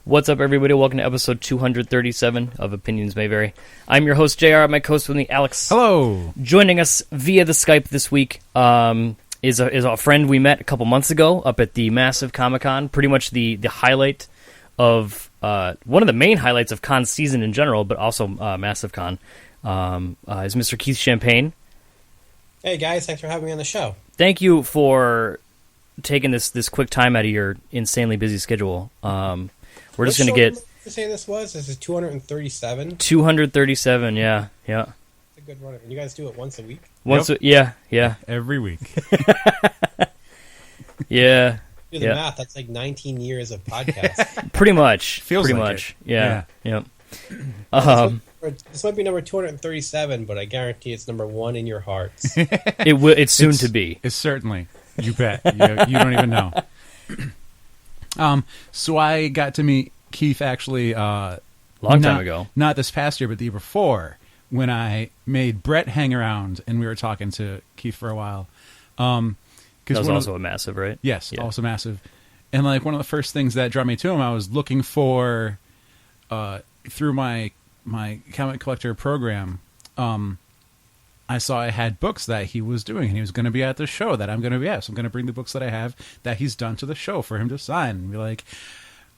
What's up, everybody? Welcome to episode 237 of Opinions May Vary. I'm your host, JR. My co-host with me, Alex. Hello. Joining us via the Skype this week is a friend we met a couple months ago up at the Massive Comic-Con. Pretty much the highlight of one of the main highlights of con season in general, but also Massive Con, is Mr. Keith Champagne. Hey guys, thanks for having me on the show. Thank you for taking this quick time out of your insanely busy schedule. We're just going to get... to say this was? This is 237? 237, yeah. It's a good run. And you guys do it once a week? Yeah. Every week. Yeah. Do the math, that's like 19 years of podcasts. Pretty much. Feels pretty like much. it. Yeah. This might be number 237, but I guarantee it's number one in your hearts. It's soon to be. It's certainly. You bet. You don't even know. So I got to meet Keith actually long time ago. Not this past year, but the year before, when I made Brett hang around and we were talking to Keith for a while. That was also a massive, right? Yes, yeah. Also massive. And like one of the first things that drew me to him, I was looking for through my comic collector program. I saw I had books that he was doing, and he was going to be at the show that I'm going to be at. So I'm going to bring the books that I have that he's done to the show for him to sign and be like,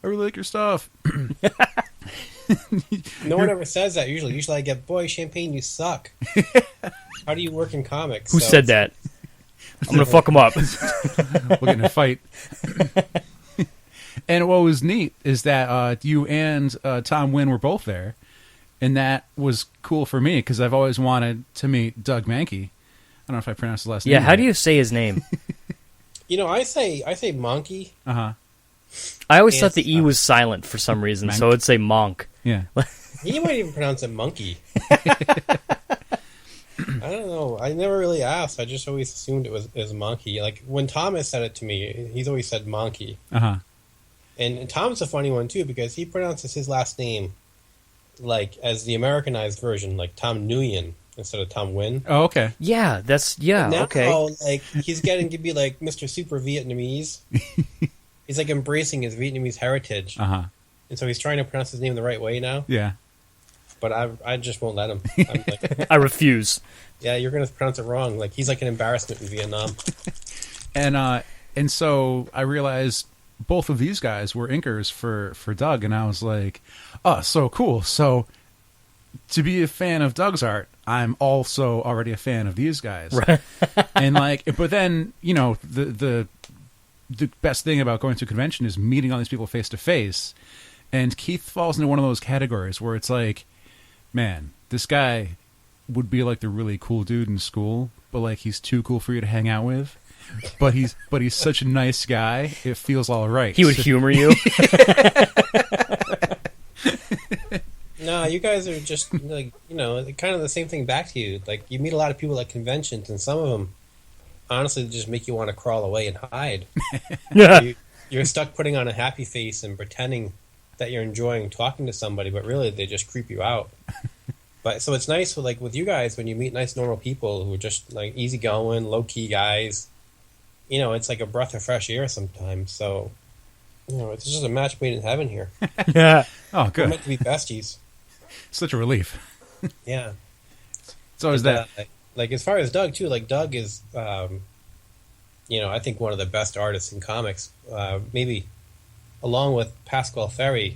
I really like your stuff. No one ever says that usually. Usually I get, boy, Champagne, you suck. How do you work in comics? Who said that? I'm going to fuck him up. We'll get in a fight. And what was neat is that you and Tom Wynn were both there. And that was cool for me because I've always wanted to meet Doug Mankey. I don't know if I pronounced his last name. Yeah, how do you say his name? I say Monkey. Uh-huh. I always thought the E was silent for some reason, so I'd say Monk. Yeah. He might even pronounce it Monkey. I don't know. I never really asked. I just always assumed it was Monkey. Like, when Thomas said it to me, he's always said Monkey. Uh-huh. And Tom's a funny one, too, because he pronounces his last name like as the Americanized version, like Tom Nguyen instead of Tom Wynn. Oh, okay. Yeah, now, okay. Like, he's getting to be like Mr. Super Vietnamese. He's like embracing his Vietnamese heritage. Uh-huh. And so he's trying to pronounce his name the right way now. Yeah. But I just won't let him. I'm like, I refuse. Yeah, you're going to pronounce it wrong. Like, he's like an embarrassment in Vietnam. And so I realized both of these guys were inkers for Doug, and I was like, oh, so cool. So to be a fan of Doug's art, I'm also already a fan of these guys. Right. And like, but then, the best thing about going to a convention is meeting all these people face to face. And Keith falls into one of those categories where it's like, man, this guy would be like the really cool dude in school, but like he's too cool for you to hang out with. But he's such a nice guy. It feels all right. He would humor you. No, you guys are just like, kind of the same thing back to you. Like, you meet a lot of people at conventions, and some of them honestly just make you want to crawl away and hide. Yeah. You're stuck putting on a happy face and pretending that you're enjoying talking to somebody, but really they just creep you out. But so it's nice with you guys when you meet nice normal people who are just like easygoing, low key guys. It's like a breath of fresh air sometimes. So, it's just a match made in heaven here. Yeah. Oh, good. We're meant to be besties. Such a relief. Yeah. It's always that. Like, as far as Doug, too, like, Doug is, I think one of the best artists in comics. Maybe along with Pascal Ferry,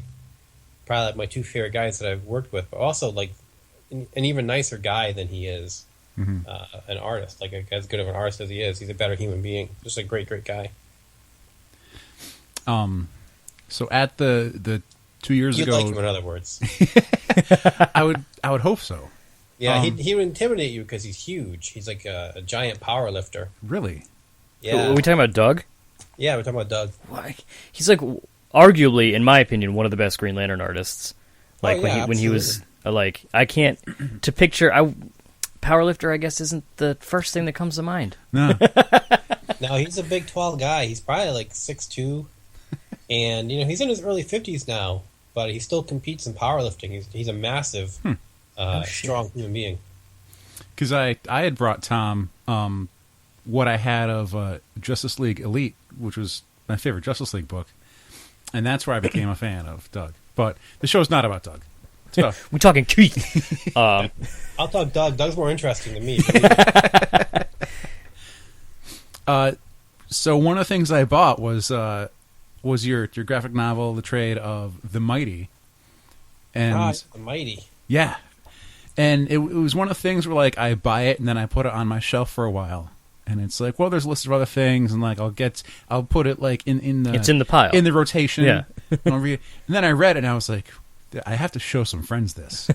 probably like my two favorite guys that I've worked with, but also, like, an even nicer guy than he is. Mm-hmm. An artist, like as good of an artist as he is, he's a better human being. Just a great guy. So at the 2 years You'd ago, like him, in other words. I would hope so. Yeah, he would intimidate you because he's huge. He's like a giant power lifter. Really? Yeah. Are we talking about Doug? Yeah, we're talking about Doug. Why? He's like arguably, in my opinion, one of the best Green Lantern artists. Like when he was like, I can't to picture. Powerlifter, I guess, isn't the first thing that comes to mind. No. No, he's a big, tall guy. He's probably like 6'2", and he's in his early 50s now, but he still competes in powerlifting. He's a massive, strong human being. Because I had brought Tom what I had of Justice League Elite, which was my favorite Justice League book, And that's where I became a fan of Doug. But the show's not about Doug. It's about We're talking Keith. I'll talk Doug. Doug's more interesting than me. So one of the things I bought was your graphic novel, The Trade of The Mighty. And The Mighty. yeah. And it was one of the things where, like, I buy it and then I put it on my shelf for a while. And it's like, well, there's a list of other things, and like I'll put it like in the It's in the pile. in the rotation. Yeah. And I'll read it. And then I read it and I was like, I have to show some friends this.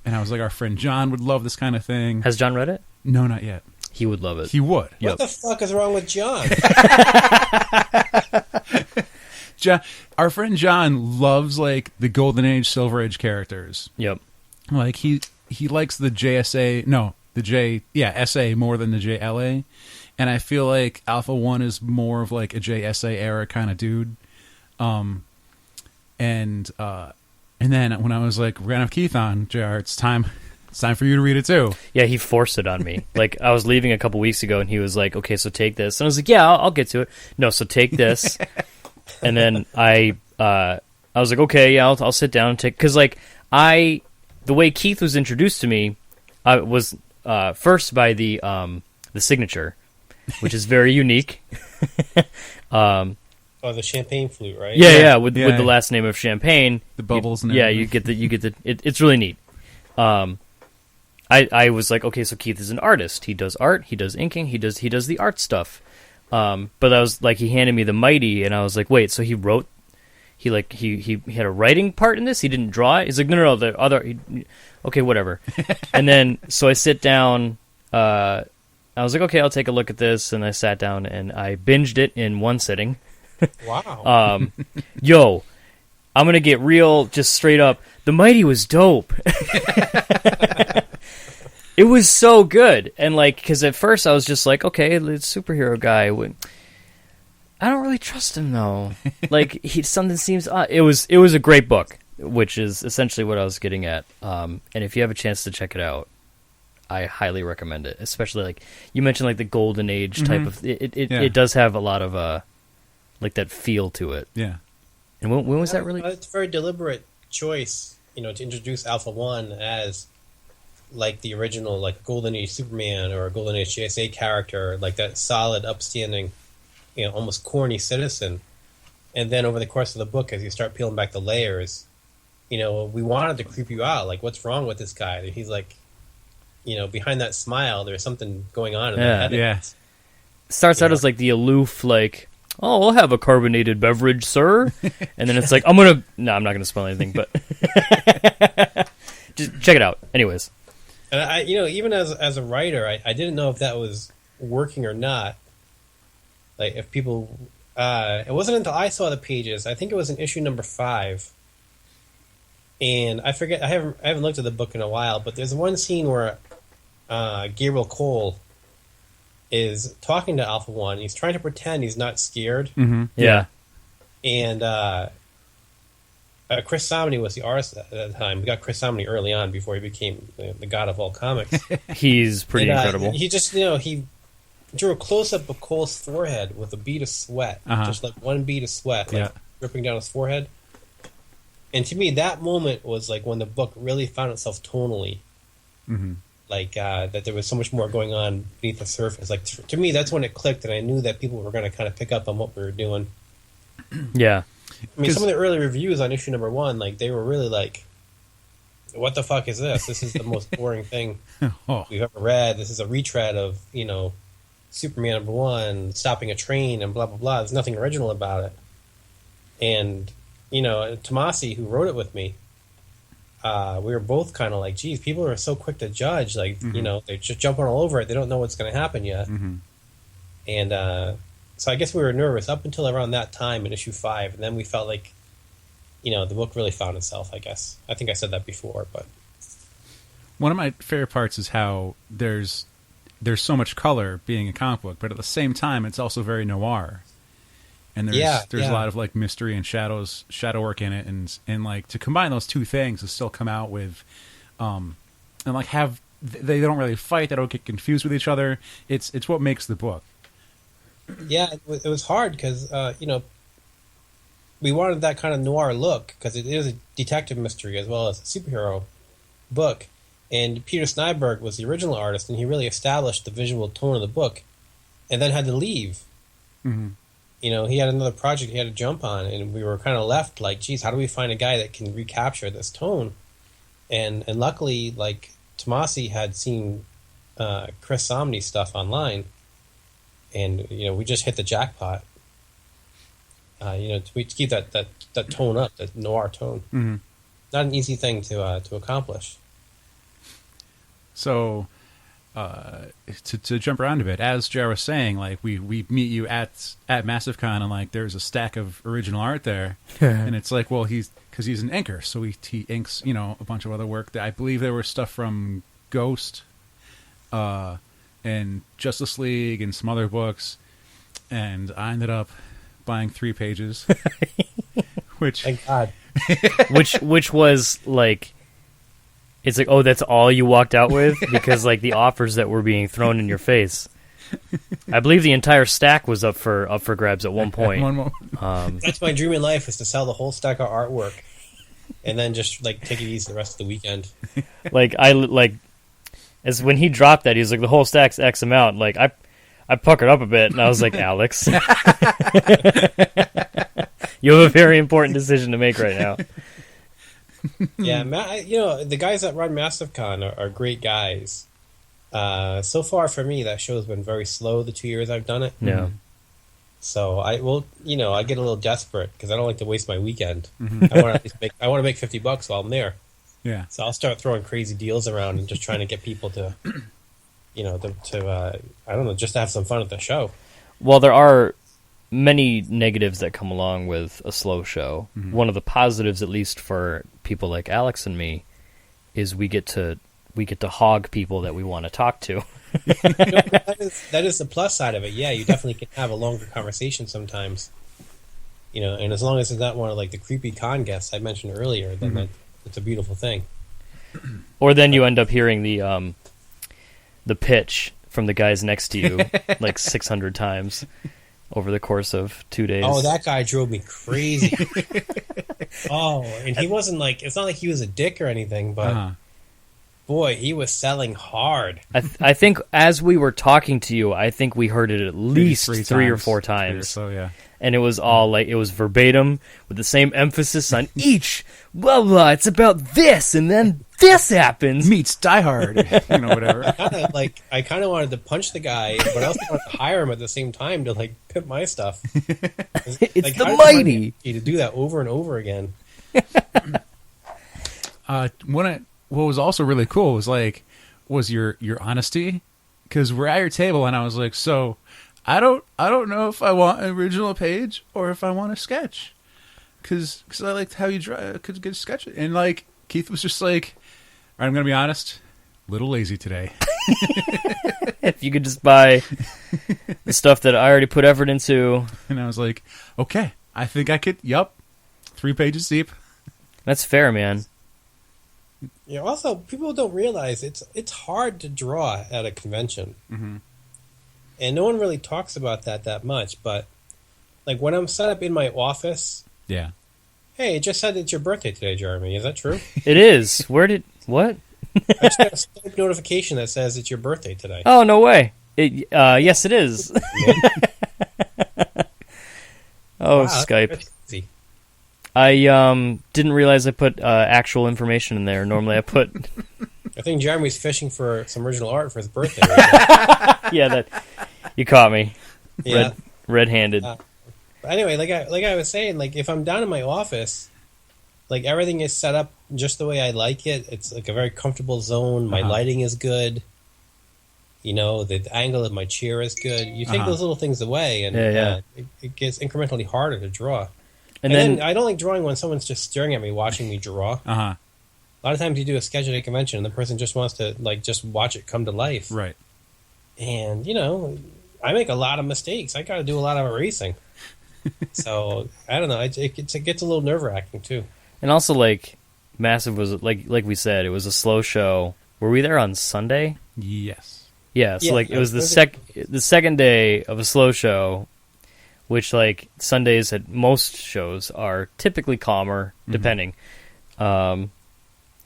And I was like, our friend John would love this kind of thing. Has John read it? No, not yet. He would love it. He would. Yep. What the fuck is wrong with John? John, our friend John loves like the Golden Age, Silver Age characters. Yep. Like he likes the SA more than the JLA, and I feel like Alpha 1 is more of like a JSA era kind of dude. And then when I was like, we're gonna have Keith on, JR, it's time for you to read it too. Yeah, he forced it on me. Like, I was leaving a couple weeks ago, and he was like, okay, so take this. And I was like, yeah, I'll get to it. No, so take this. And then I was like, okay, yeah, I'll sit down and take... Because, like, the way Keith was introduced to me was first by the signature, which is very unique. Oh, the champagne flute, right? Yeah, with the last name of Champagne. The bubbles and you get the it's really neat. I was like, okay, so Keith is an artist. He does art, he does inking, he does the art stuff. But I was like, he handed me the Mighty, and I was like, wait, so he wrote, he had a writing part in this? He didn't draw it? He's like, no, the other, okay, whatever. And then, so I sit down, I was like, okay, I'll take a look at this, and I sat down, and I binged it in one sitting. Wow. Yo, I'm going to get real, just straight up, the Mighty was dope. It was so good. And, like, because at first I was just like, okay, it's superhero guy. I don't really trust him, though. Like, something seems odd. It was a great book, which is essentially what I was getting at. And if you have a chance to check it out, I highly recommend it. Especially, like, you mentioned, like, the Golden Age type of... It does have a lot of, like, that feel to it. Yeah. And when was that really... It's a very deliberate choice, to introduce Alpha 1 as... like the original, like Golden Age Superman or a Golden Age JSA character, like that solid, upstanding, almost corny citizen. And then over the course of the book, as you start peeling back the layers, we wanted to creep you out. Like, what's wrong with this guy? He's like, behind that smile, there's something going on in the head. Yeah. Starts out as like the aloof, like, oh, I'll have a carbonated beverage, sir. And then it's like, I'm not going to spoil anything, but just check it out. Anyways. And I, even as a writer, I didn't know if that was working or not. Like, if people, it wasn't until I saw the pages. I think it was in issue number 5, and I forget. I haven't looked at the book in a while, but there's one scene where Gabriel Cole is talking to Alpha 1. He's trying to pretend he's not scared. Mm-hmm. Yeah. And Chris Samney was the artist at the time. We got Chris Samney early on before he became the god of all comics. He's pretty incredible. He just, he drew a close-up of Cole's forehead with a bead of sweat. Just like one bead of sweat, like dripping down his forehead. And to me, that moment was like when the book really found itself tonally. Mm-hmm. Like, that there was so much more going on beneath the surface. Like, to me, that's when it clicked, and I knew that people were going to kind of pick up on what we were doing. Yeah. I mean, some of the early reviews on issue number 1, like, they were really like, what the fuck is this? This is the most boring thing we've ever read. This is a retread of, Superman number 1, stopping a train and blah, blah, blah. There's nothing original about it. And, Tomasi, who wrote it with me, we were both kind of like, geez, people are so quick to judge. Like, they're just jumping all over it. They don't know what's going to happen yet. Mm-hmm. And, so I guess we were nervous up until around that time in issue 5, and then we felt like, the book really found itself, I guess. I think I said that before, but... One of my favorite parts is how there's so much color being a comic book, but at the same time, it's also very noir. And there's a lot of, like, mystery and shadow work in it, and like, to combine those two things to still come out with, and, like, have... They don't really fight, they don't get confused with each other. It's what makes the book. Yeah, it was hard because, we wanted that kind of noir look because it is a detective mystery as well as a superhero book. And Peter Snyberg was the original artist, and he really established the visual tone of the book, and then had to leave. Mm-hmm. He had another project he had to jump on, and we were kind of left like, geez, how do we find a guy that can recapture this tone? And luckily, like, Tomasi had seen Chris Somney's stuff online, and we just hit the jackpot. To keep that tone up, that noir tone. Mm-hmm. Not an easy thing to accomplish. So, to jump around a bit, as Jar was saying, like we meet you at MassiveCon, and like there's a stack of original art there, and it's like, well, he's an inker, so he inks a bunch of other work. I believe there was stuff from Ghost, and Justice League, and some other books, and I ended up buying 3 pages, which thank God, which was like. It's like, oh, that's all you walked out with? Because, like, the offers that were being thrown in your face. I believe the entire stack was up for grabs at one point. That's my dream in life, is to sell the whole stack of artwork and then just, like, take it easy the rest of the weekend. As when he dropped that, he was like, the whole stack's X amount. Like, I puckered up a bit, and I was like, Alex. You have a very important decision to make right now. Yeah, the guys that run MassiveCon are great guys. So far for me, that show's been very slow the 2 years I've done it. Yeah. So I get a little desperate because I don't like to waste my weekend. Mm-hmm. I want to make $50 while I'm there. Yeah. So I'll start throwing crazy deals around and just trying to get people to, I don't know, just to have some fun at the show. Well, there are many negatives that come along with a slow show. Mm-hmm. One of the positives, at least for people like Alex and me, is we get to hog people that we want to talk to. That is the plus side of it. Yeah, you definitely can have a longer conversation sometimes. And as long as it's not one of like the creepy con guests I mentioned earlier, then it's a beautiful thing. Or then you end up hearing the pitch from the guys next to you like 600 times over the course of 2 days. Oh, that guy drove me crazy. And he wasn't like, it's not like he was a dick or anything, but boy, he was selling hard. I think as we were talking to you, I think we heard it at least 3 or 4 times. So, yeah. And it was all like, it was verbatim with the same emphasis on each, blah, blah, it's about this, and then this happens. Meets Die Hard, whatever. I kind of wanted to punch the guy, but I also wanted to hire him at the same time to like pimp my stuff. It's like, the mighty. To do that over and over again. What was also really cool was your honesty, because we're at your table and I was like, so I don't know if I want an original page or if I want a sketch, because I liked how you could get a sketch, and like Keith was just like, all right, I'm gonna be honest, a little lazy today. If you could just buy the stuff that I already put effort into. And I was like, okay, I think I could. Yup, 3 pages deep. That's fair, man. Yeah. Also, people don't realize it's hard to draw at a convention, and no one really talks about that much. But like when I'm set up in my office, yeah. Hey, it just said it's your birthday today, Jeremy. Is that true? It is. What? I just got a Skype notification that says it's your birthday today. Oh, no way. Yes, it is. Wow, Skype. crazy. I didn't realize I put actual information in there. Normally I put... I think Jeremy's fishing for some original art for his birthday. Right? Yeah, that you caught me. Yeah. Red-handed. But anyway, like I was saying, like if I'm down in my office, like everything is set up just the way I like it. It's like a very comfortable zone. My lighting is good. The angle of my chair is good. You take those little things away, and it gets incrementally harder to draw. And then I don't like drawing when someone's just staring at me, watching me draw. A lot of times you do a sketch at a convention, and the person just wants to like just watch it come to life. Right. And I make a lot of mistakes. I got to do a lot of erasing. So I don't know. It gets a little nerve-wracking too. And also, like, Massive was like we said, it was a slow show. Were we there on Sunday? Yes. Yeah. So it was the second day of a slow show. which like Sundays at most shows are typically calmer, depending. And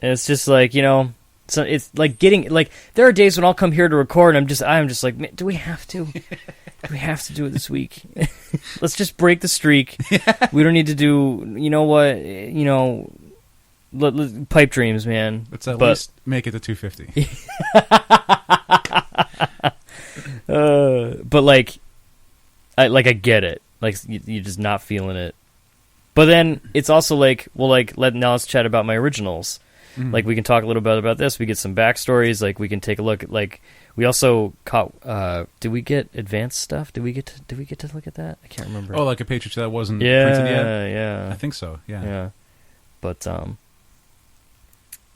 it's just like, so it's like getting like there are days when I'll come here to record and I'm just like, man, do we have to? Do we have to do it this week? Let's just break the streak. We don't need to do, you know what, pipe dreams, man. Let's at least make it to 250. But like I get it. Like you're just not feeling it. But then it's also like, well, like now let's chat about my originals. Like we can talk a little bit about this. We get some backstories. Like we can take a look at like we also caught. Did we get advanced stuff? Did we get to look at that? I can't remember. Oh, like a page that wasn't printed yet. Yeah. I think so. Yeah. But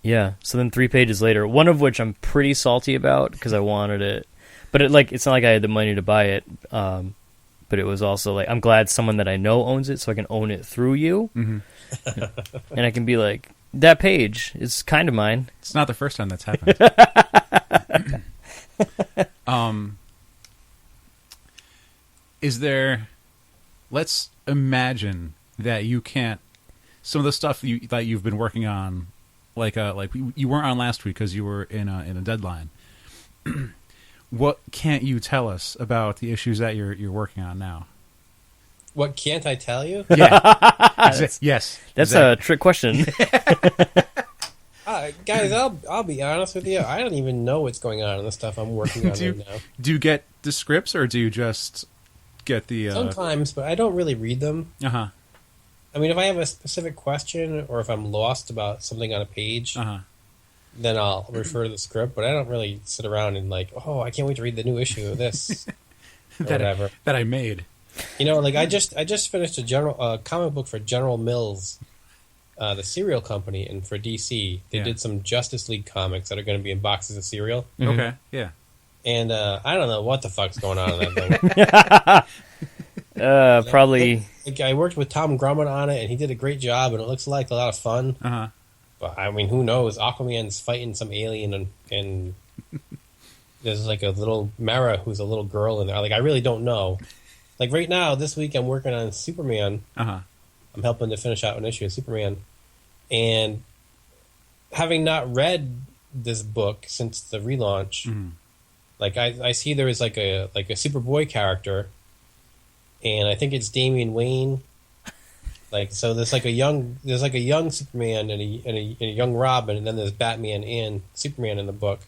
yeah. So then 3 pages later, one of which I'm pretty salty about because I wanted it, but it's not like I had the money to buy it. But it was also like I'm glad someone that I know owns it, so I can own it through you, and I can be like, that page is kind of mine. It's not the first time that's happened. Is there? Let's imagine that you can't. Some of the stuff that you've been working on, like you weren't on last week because you were in a deadline. What can't you tell us about the issues that you're working on now? What can't I tell you? Yeah. Yes. That's a trick question. Guys, I'll be honest with you. I don't even know what's going on in the stuff I'm working on right now. Do you get the scripts or do you just get the... Sometimes, but I don't really read them. Uh-huh. I mean, if I have a specific question or if I'm lost about something on a page, then I'll refer to the script, but I don't really sit around and like, oh, I can't wait to read the new issue of this or whatever. That I made. Like I just finished a comic book for General Mills, the cereal company, and for DC. They did some Justice League comics that are going to be in boxes of cereal. Okay, yeah. And I don't know what the fuck's going on in that thing. Probably. I worked with Tom Grummett on it, and he did a great job, and it looks like a lot of fun. But I mean, who knows? Aquaman's fighting some alien, and there's like a little Mara who's a little girl in there. Like, I really don't know. Like right now, this week, I'm working on Superman. I'm helping to finish out an issue of Superman, and having not read this book since the relaunch, like I see there is like a Superboy character, and I think it's Damian Wayne. Like, so there's like a young Superman and a young Robin, and then there's Batman and Superman in the book.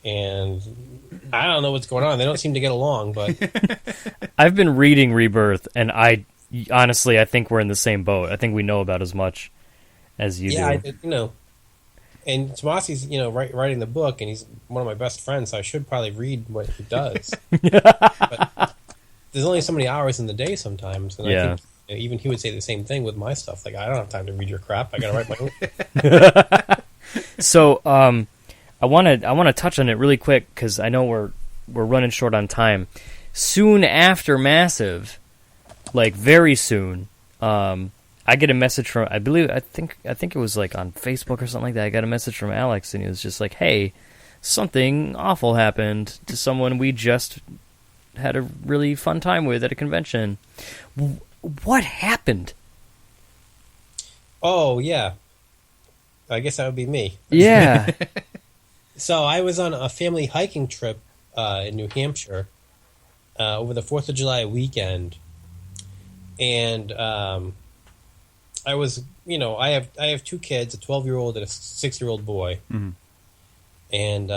And I don't know what's going on. They don't seem to get along, but I've been reading Rebirth, and I think we're in the same boat. I think we know about as much as you do. Yeah, and Tomasi's, writing the book, and he's one of my best friends, so I should probably read what he does. But there's only so many hours in the day sometimes, and I think even he would say the same thing with my stuff. Like, I don't have time to read your crap. I got to write my own. So, I want to touch on it really quick because I know we're running short on time. Soon after Massive, like very soon, I get a message from I think it was like on Facebook or something like that. I got a message from Alex, and he was just like, "Hey, something awful happened to someone we just had a really fun time with at a convention." What happened? Oh, yeah. I guess that would be me. Yeah. So I was on a family hiking trip in New Hampshire over the 4th of July weekend. And I was, I have 2 kids, a 12-year-old and a 6-year-old boy. And,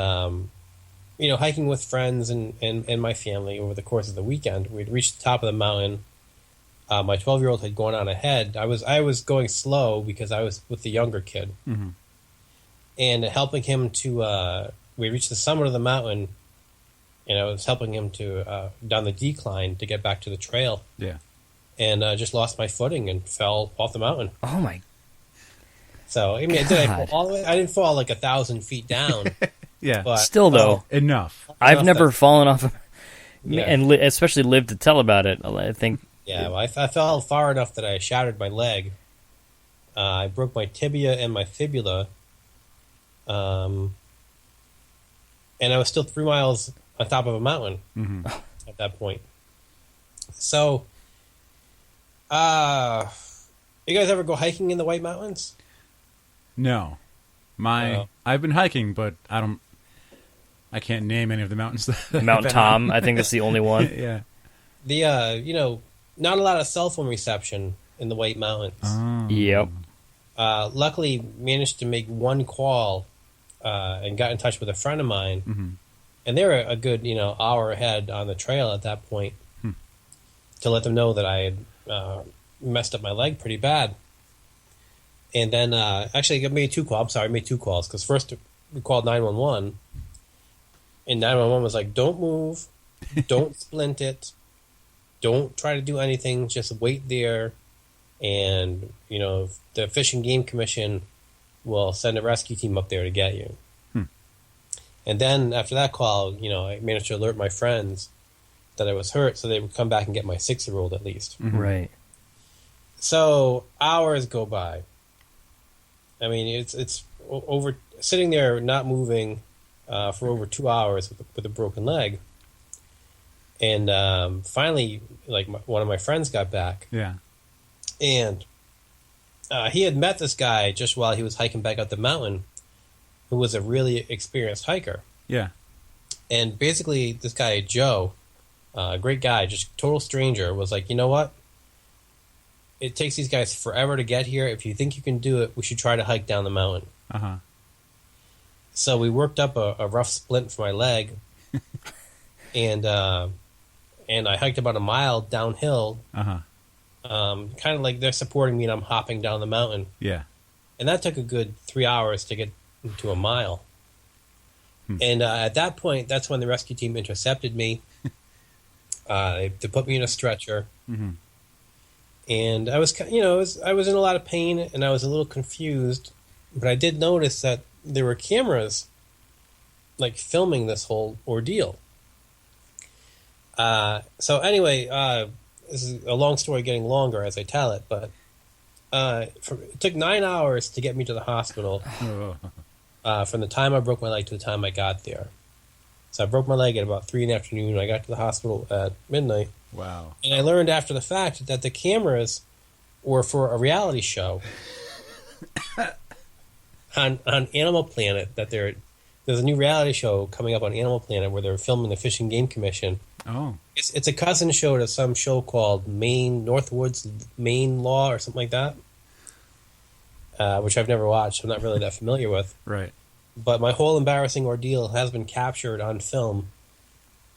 hiking with friends and my family over the course of the weekend. We'd reached the top of the mountain. My 12-year-old had gone on ahead. I was going slow because I was with the younger kid. And helping him to, we reached the summit of the mountain, and I was helping him to, down the decline to get back to the trail. Yeah. And just lost my footing and fell off the mountain. Oh, my. So, I mean, did I fall all the way? I didn't fall like 1,000 feet down. Yeah. But, still, though. Enough. I've never fallen off, and especially lived to tell about it, I think. Yeah, well, I fell far enough that I shattered my leg. I broke my tibia and my fibula. And I was still 3 miles on top of a mountain at that point. So, you guys ever go hiking in the White Mountains? No. I've been hiking, but I can't name any of the mountains. Mount Tom, I think that's the only one. Yeah. Not a lot of cell phone reception in the White Mountains. Oh. Yep. Luckily, managed to make one call and got in touch with a friend of mine, Mm-hmm. and they were a good hour ahead on the trail at that point to let them know that I had messed up my leg pretty bad. And then actually, I made two calls. I'm sorry, I made two calls because first we called 911, and 911 was like, "Don't move, don't splint it, don't try to do anything, just wait there." And, the Fish and Game Commission will send a rescue team up there to get you. And then after that call, I managed to alert my friends that I was hurt so they would come back and get my 6-year-old at least. Mm-hmm. Right. So hours go by. I mean, it's over sitting there not moving for over 2 hours with a broken leg. And finally, one of my friends got back. Yeah. And he had met this guy just while he was hiking back up the mountain who was a really experienced hiker. Yeah. And basically, this guy, Joe, a great guy, just total stranger, was like, you know what? It takes these guys forever to get here. If you think you can do it, we should try to hike down the mountain. Uh-huh. So we worked up a rough splint for my leg. and I hiked about a mile downhill. Uh-huh. Kind of like they're supporting me and I'm hopping down the mountain. Yeah. And that took a good 3 hours to get to a mile. And at that point, that's when the rescue team intercepted me. They put me in a stretcher. Mm-hmm. And I was, I was in a lot of pain and I was a little confused. But I did notice that there were cameras, filming this whole ordeal. So anyway, this is a long story getting longer as I tell it, but it took 9 hours to get me to the hospital from the time I broke my leg to the time I got there. So I broke my leg at about 3 in the afternoon. I got to the hospital at midnight. Wow. And I learned after the fact that the cameras were for a reality show on Animal Planet. That there's a new reality show coming up on Animal Planet where they're filming the Fish and Game Commission. Oh. It's a cousin show to some show called Northwoods Maine Law or something like that, which I've never watched. I'm not really that familiar with. Right. But my whole embarrassing ordeal has been captured on film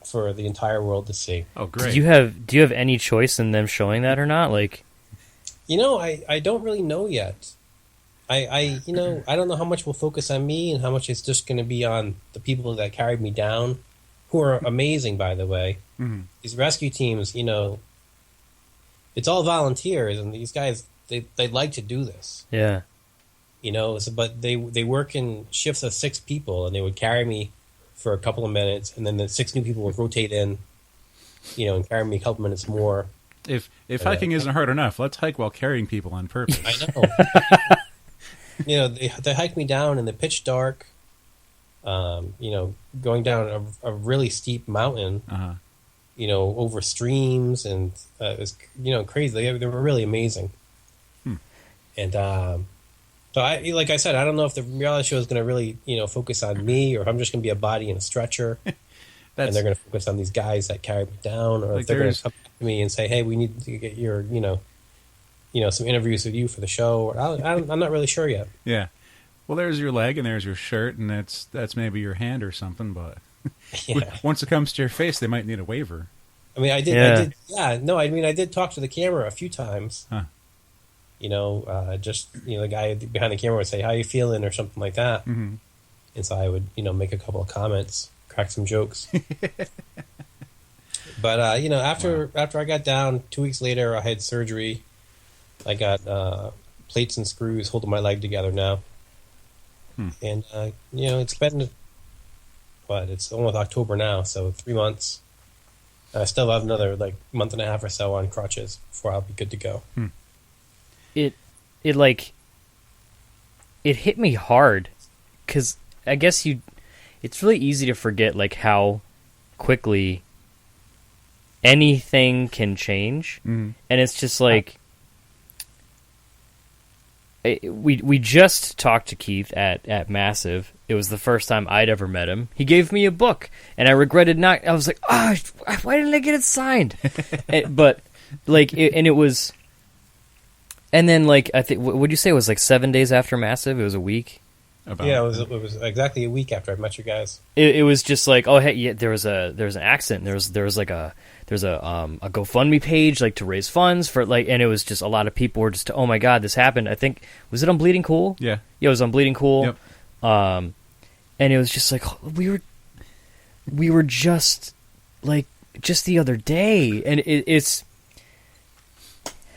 for the entire world to see. Oh, great. Do you have any choice in them showing that or not? I don't really know yet. I don't know how much will focus on me and how much is just going to be on the people that carried me down, who are amazing, by the way. Mm-hmm. These rescue teams, it's all volunteers, and these guys, they like to do this. Yeah. But they work in shifts of 6 people, and they would carry me for a couple of minutes, and then the 6 new people would rotate in, and carry me a couple minutes more. If hiking isn't hard enough, let's hike while carrying people on purpose. I know. They hiked me down in the pitch dark, going down a really steep mountain, Uh-huh. Over streams, and it was, crazy. They were really amazing. And so like I said, I don't know if the reality show is going to really, focus on me, or if I'm just going to be a body in a stretcher, and they're going to focus on these guys that carried me down, or if they're going to come back to me and say, hey, we need to get your, some interviews with you for the show. I'm not really sure yet. Yeah. Well, there's your leg and there's your shirt, and that's maybe your hand or something, but Yeah. once it comes to your face, they might need a waiver. I mean, I did talk to the camera a few times. Huh. The guy behind the camera would say, how you feeling, or something like that. Mm-hmm. And so I would, make a couple of comments, crack some jokes. But, after I got down, 2 weeks later, I had surgery. I got plates and screws holding my leg together now. And, it's been, it's almost October now, so 3 months. I still have another, month and a half or so on crutches before I'll be good to go. It hit me hard, because I guess it's really easy to forget, how quickly anything can change, and it's just like we just talked to Keith at Massive. It was the first time I'd ever met him. He gave me a book, and I regretted not. I was like, why didn't I get it signed? But like, and it was, and then like I think, what would you say it was like 7 days after Massive? It was a week. Yeah, it was exactly a week after I met you guys. It was just like, oh hey, yeah, there was an accident. There was like a GoFundMe page like to raise funds for like, and it was just a lot of people were just, oh my god, this happened. I think, was it on Bleeding Cool? Yeah, it was on Bleeding Cool. Yep. And it was just like we were just like just the other day, and it's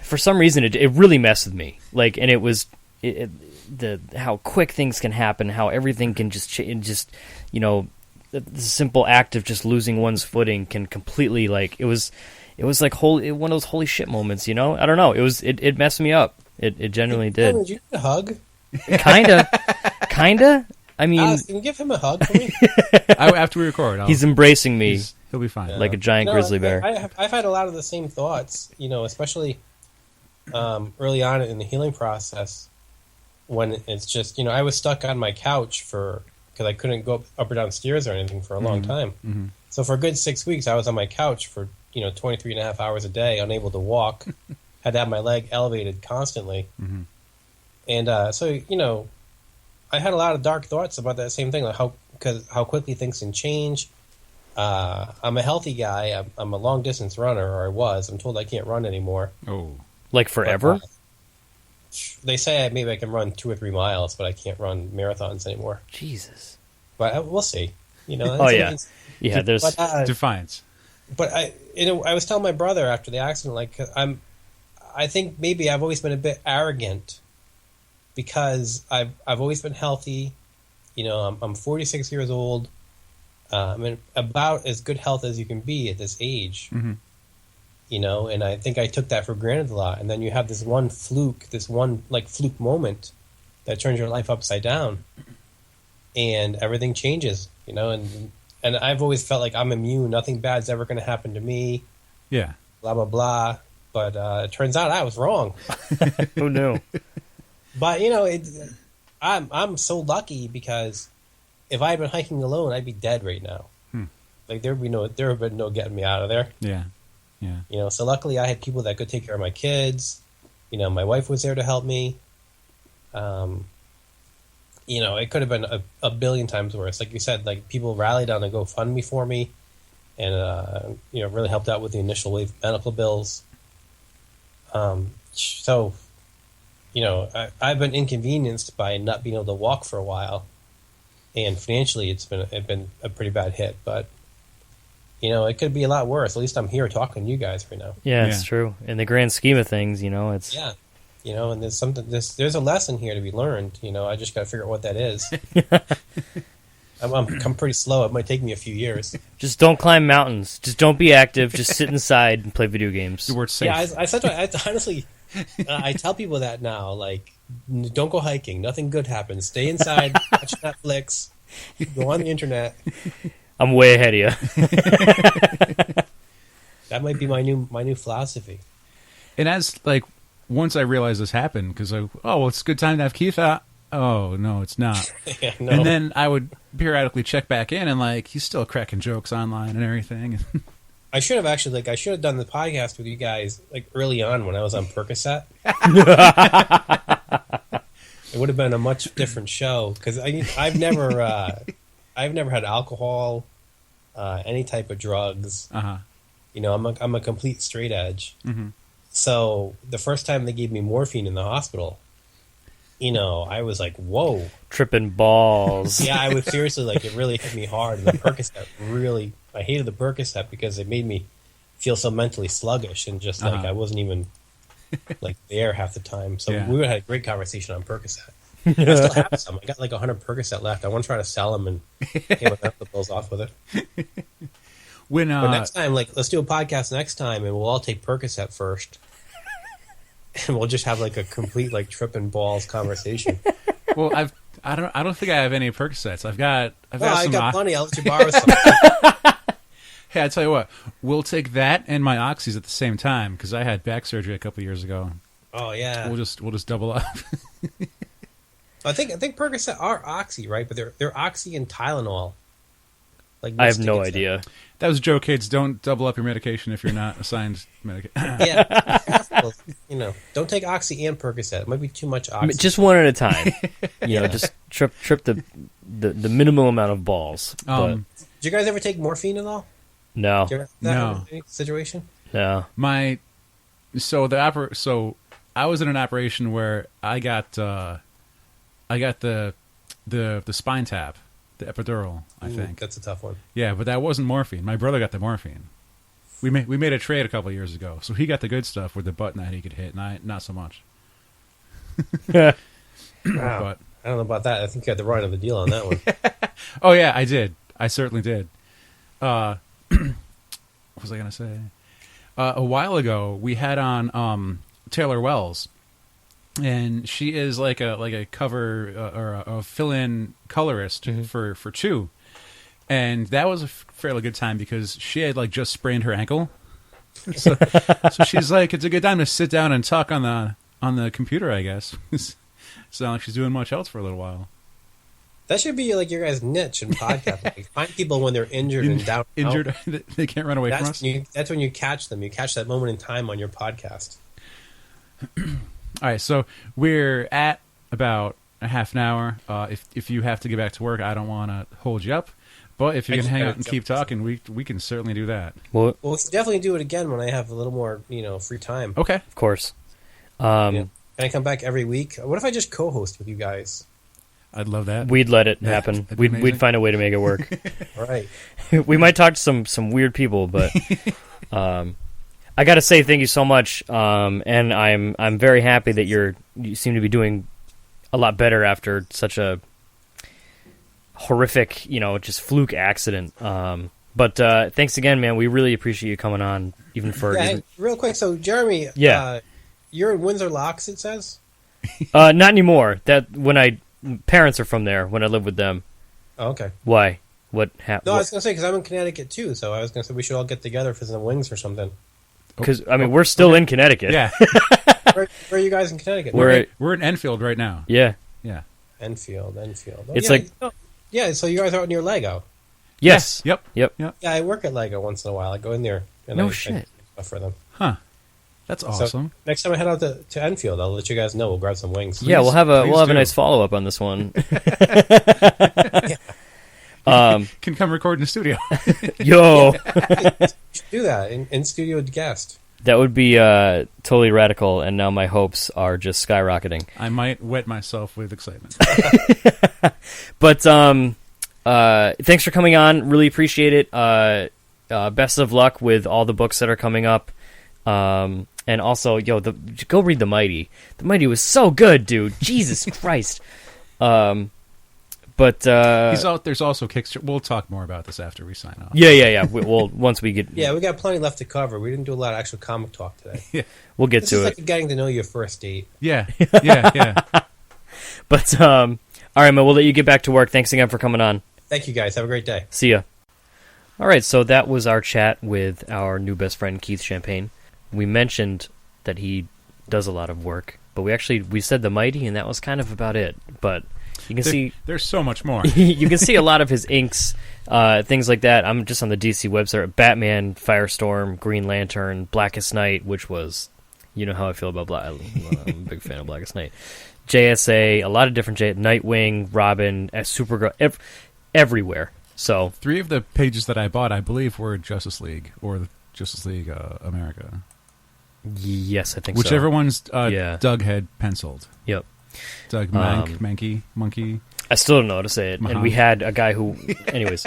for some reason it really messed with me. Like, and it was the how quick things can happen, how everything can just change. Just, you know, the simple act of just losing one's footing can completely, like, it was like one of those holy shit moments. You know, I don't know. It messed me up. It genuinely did. Did you need a hug? Kinda. I mean, can you give him a hug for me? After we record, he's embracing me. He'll be fine. Like a giant grizzly bear. I've had a lot of the same thoughts, you know, especially early on in the healing process, when it's just, you know, I was stuck on my couch because I couldn't go up or down stairs or anything for a long time. Mm-hmm. So for a good 6 weeks, I was on my couch for, you know, 23 and a half hours a day, unable to walk, had to have my leg elevated constantly. Mm-hmm. And so, you know, I had a lot of dark thoughts about that same thing, like how quickly things can change. I'm a healthy guy. I'm a long distance runner, or I was. I'm told I can't run anymore. Oh, like forever? But, they say maybe I can run 2 or 3 miles, but I can't run marathons anymore. Jesus. But we'll see. You know. Yeah. There's defiance. But I was telling my brother after the accident, like, I think maybe I've always been a bit arrogant, because I've always been healthy. You know, I'm 46 years old. I'm in about as good health as you can be at this age. Mm-hmm. You know, and I think I took that for granted a lot. And then you have this one fluke moment that turns your life upside down, and everything changes. You know, and I've always felt like I'm immune. Nothing bad's ever going to happen to me. Yeah. Blah blah blah. But it turns out I was wrong. Who knew? But, you know, I'm so lucky, because if I had been hiking alone, I'd be dead right now. Like, there would have been no getting me out of there. Yeah. You know, so luckily I had people that could take care of my kids. You know, my wife was there to help me. You know, it could have been a billion times worse. Like you said, like, people rallied on a GoFundMe for me, and you know, really helped out with the initial wave of medical bills. So, you know, I've been inconvenienced by not being able to walk for a while, and financially it's been a pretty bad hit. But, you know, it could be a lot worse. At least I'm here talking to you guys right now. Yeah, it's true. In the grand scheme of things, you know, it's you know, and there's a lesson here to be learned. You know, I just got to figure out what that is. I'm pretty slow. It might take me a few years. Just don't climb mountains. Just don't be active. Just sit inside and play video games. The word safe. Yeah, I honestly, I tell people that now. Like, don't go hiking. Nothing good happens. Stay inside. Watch Netflix. Go on the internet. I'm way ahead of you. That might be my new philosophy. And as, like, once I realized this happened, because it's a good time to have Keith out. Oh, no, it's not. Yeah, no. And then I would periodically check back in, and, like, he's still cracking jokes online and everything. I should have done the podcast with you guys, like, early on when I was on Percocet. It would have been a much different show, because I've never had alcohol, any type of drugs. Uh-huh. You know, I'm a complete straight edge. Mm-hmm. So the first time they gave me morphine in the hospital, you know, I was like, whoa. Tripping balls. Yeah, I was seriously, like, it really hit me hard. And the Percocet really, I hated the Percocet because it made me feel so mentally sluggish, and just like I wasn't even like there half the time. So we would have had a great conversation on Percocet. I still have some. I got like 100 Percocet left. I want to try to sell them and get my medical bills off with it. But next time, like, let's do a podcast next time, and we'll all take Percocet first. And we'll just have like a complete, like, tripping balls conversation. Well, I don't think I have any Percocets. I've got I some. got plenty. I'll let you borrow some. Hey, I tell you what, we'll take that and my oxys at the same time because I had back surgery a couple years ago. Oh yeah. We'll just double up. I think Percocet are oxy, right? But they're oxy and Tylenol. Like I have mixed no together. idea. That was a joke, kids. Don't double up your medication if you're not assigned medication. Yeah, well, don't take oxy and Percocet. It might be too much oxy. Just one at a time. Just trip the minimal amount of balls. But Did you guys ever take morphine at all? no, Did you ever have No. any situation? no. So I was in an operation where I got the spine tap, the epidural. I think That's a tough one. Yeah, but that wasn't morphine. My brother got the morphine. We made a trade a couple of years ago, so he got the good stuff with the button that he could hit, and I not so much. Wow. But I don't know about that. I think you had the right of the deal on that one. oh yeah, I did. I certainly did. What was I gonna say? A while ago, we had on Taylor Wells, and she is like a cover or a fill-in colorist for Chew, and that was a fairly good time because she had like just sprained her ankle, so she's like, it's a good time to sit down and talk on the computer, I guess. It's not like she's doing much else for a little while. That should be like your guys' niche in podcasting. Like, find people when they're injured and down. Injured, they can't run away from us. That's when you catch them. You catch that moment in time on your podcast. All right, so we're at about a half an hour. If you have to get back to work, I don't want to hold you up. But if you can hang out and keep talking, we can certainly do that. Well, Well, we can definitely do it again when I have a little more, free time. Okay. of course. Can I come back every week? What if I just co-host with you guys? I'd love that. We'd let it happen. that'd be We'd amazing. find a way to make it work. All right. We might talk to some weird people, but I got to say thank you so much, and I'm very happy that you seem to be doing a lot better after such a horrific, just fluke accident. But thanks again, man. We really appreciate you coming on, even for Hey, real quick. So, Jeremy, Yeah. you're in Windsor Locks, it says? not anymore. That parents are from there when I lived with them. Oh, okay. Why? What happened? No, I was going to say, because I'm in Connecticut, too, so I was going to say we should all get together for some wings or something. Because we're still in Connecticut. Yeah, Where are you guys in Connecticut? we're in Enfield right now. Yeah. Yeah. Enfield. Oh, It's yeah, like- Yeah, so you guys are out near Lego. Yes. Yep. Yep. Yeah, I work at Lego once in a while. I go in there. And No I shit. do stuff for them. Huh. That's awesome. So next time I head out to Enfield, I'll let you guys know. We'll grab some wings. Yeah, we'll have a do. nice follow up on this one. Can come record in the studio. Yo, You should do that in studio guest. that would be totally radical, and now my hopes are just skyrocketing. I might wet myself with excitement. But thanks for coming on. Really appreciate it. Best of luck with all the books that are coming up. And also, go read The Mighty. The Mighty was so good, dude. Jesus Christ. But There's also Kickstarter. We'll talk more about this after we sign off. yeah. We'll once we get Yeah, we got plenty left to cover. We didn't do a lot of actual comic talk today. we'll get This to is it. like getting to know your first date. Yeah. But all right, man. We'll let you get back to work. Thanks again for coming on. Thank you, guys. Have a great day. See ya. All right, so that was our chat with our new best friend Keith Champagne. We mentioned that he does a lot of work, but we said The Mighty, and that was kind of about it. But you can see There's so much more. you can see a lot of his inks, things like that. I'm just on the DC website. Batman, Firestorm, Green Lantern, Blackest Night, which was, you know how I feel about I'm a big fan of Blackest Night. JSA, a lot of different Nightwing, Robin, Supergirl, everywhere. So 3 of the pages that I bought, I believe, were Justice League or the Justice League America. yes, I think Whichever so. one's Yeah. Doug had penciled. Yep. Doug Monkey. I still don't know how to say it. And Muhammad. we had a guy who, anyways.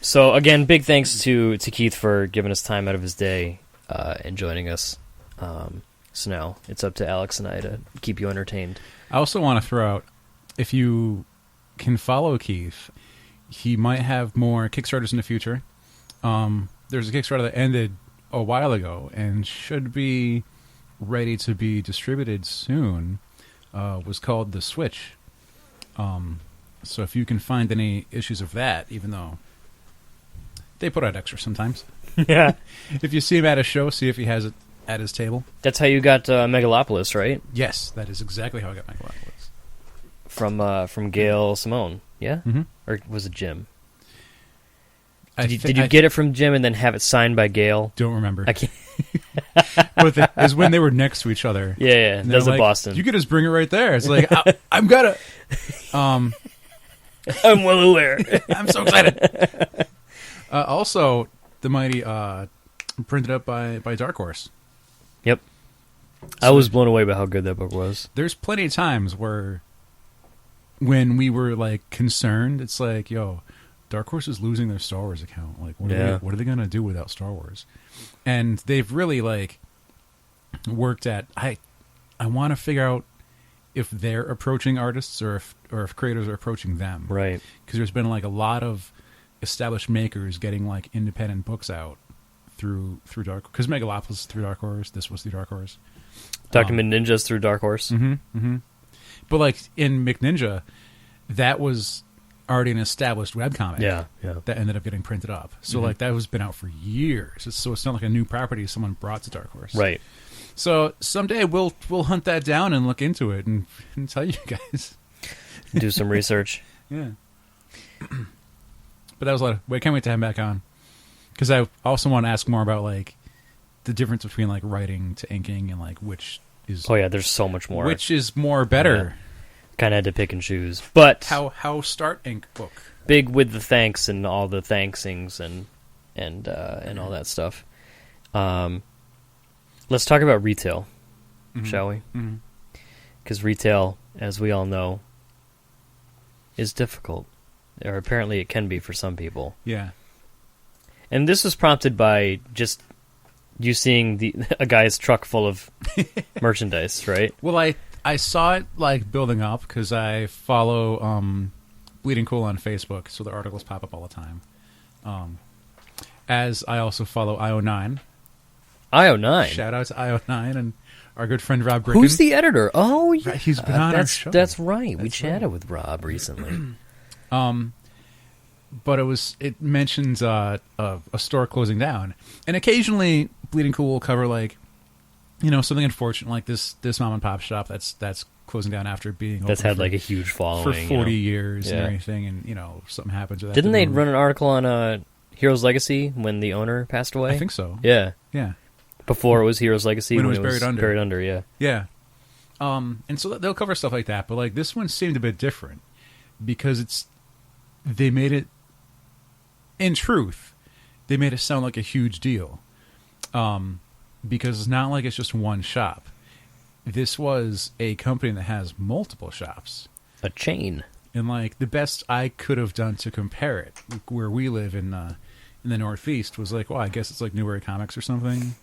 So again, big thanks to Keith for giving us time out of his day and joining us. So now it's up to Alex and I to keep you entertained. I also want to throw out, if you can follow Keith, he might have more Kickstarters in the future. There's a Kickstarter that ended a while ago and should be ready to be distributed soon. Was called The Switch. So if you can find any issues of that, even though They put out extra sometimes. Yeah. If you see him at a show, see if he has it at his table. That's how you got Megalopolis, right? Yes, that is exactly how I got Megalopolis. From Gail Simone, yeah? Mm-hmm. Or was it Jim? Did you get it from Jim and then have it signed by Gail? Don't remember. I can't. But it was when they were next to each other. Yeah, that was in Boston. You could just bring it right there. It's like, I'm gonna... I'm well aware. I'm so excited. Also, the mighty printed up by Dark Horse. Yep. I was blown away by how good that book was. There's plenty of times where when we were like concerned, it's like, yo, Dark Horse is losing their Star Wars account. Like, what are they gonna do without Star Wars? And they've really like worked at. I want to figure out if they're approaching artists or if creators are approaching them. Right. Because there's been like a lot of established makers getting like independent books out through Dark. Because Megalopolis is through Dark Horse. This was through Dark Horse. Dr. McNinja's through Dark Horse. Mm-hmm, mm-hmm. But like in McNinja, that was already an established webcomic. Yeah. That ended up getting printed up. So like that has been out for years. So it's not like a new property someone brought to Dark Horse. Right. So someday we'll hunt that down and look into it and tell you guys. Do some research. Yeah. But that was a lot of... I can't wait to have him back on. Because I also want to ask more about like the difference between like writing to inking and like which is... Oh yeah, there's so much more. Which is more better. Kind of had to pick and choose. But how start ink book? Big with the thanks and all the thanksings and all that stuff. Let's talk about retail, shall we? Because retail, as we all know, is difficult. Or apparently it can be for some people. Yeah. And this was prompted by just you seeing a guy's truck full of merchandise, right? Well, I saw it like building up because I follow Bleeding Cool on Facebook, so the articles pop up all the time. As I also follow IO9. IO9? Shout out to IO9 and our good friend Rob Gricken. Who's the editor? Oh, yeah. He's been on our show. That's right. We chatted with Rob recently. But it mentions a store closing down, and occasionally Bleeding Cool will cover like, you know, something unfortunate like this mom and pop shop that's closing down after being that's had like a huge following for 40 years and everything, and you know something happens. Didn't they run an article on Heroes Legacy when the owner passed away? I think so. Yeah. Before it was Heroes Legacy, when it was buried under. Yeah. And so they'll cover stuff like that, but like this one seemed a bit different because they made it. In truth, they made it sound like a huge deal, because it's not like it's just one shop. This was a company that has multiple shops. A chain. And like the best I could have done to compare it, where we live in the Northeast, was like, well, I guess it's like Newbury Comics or something.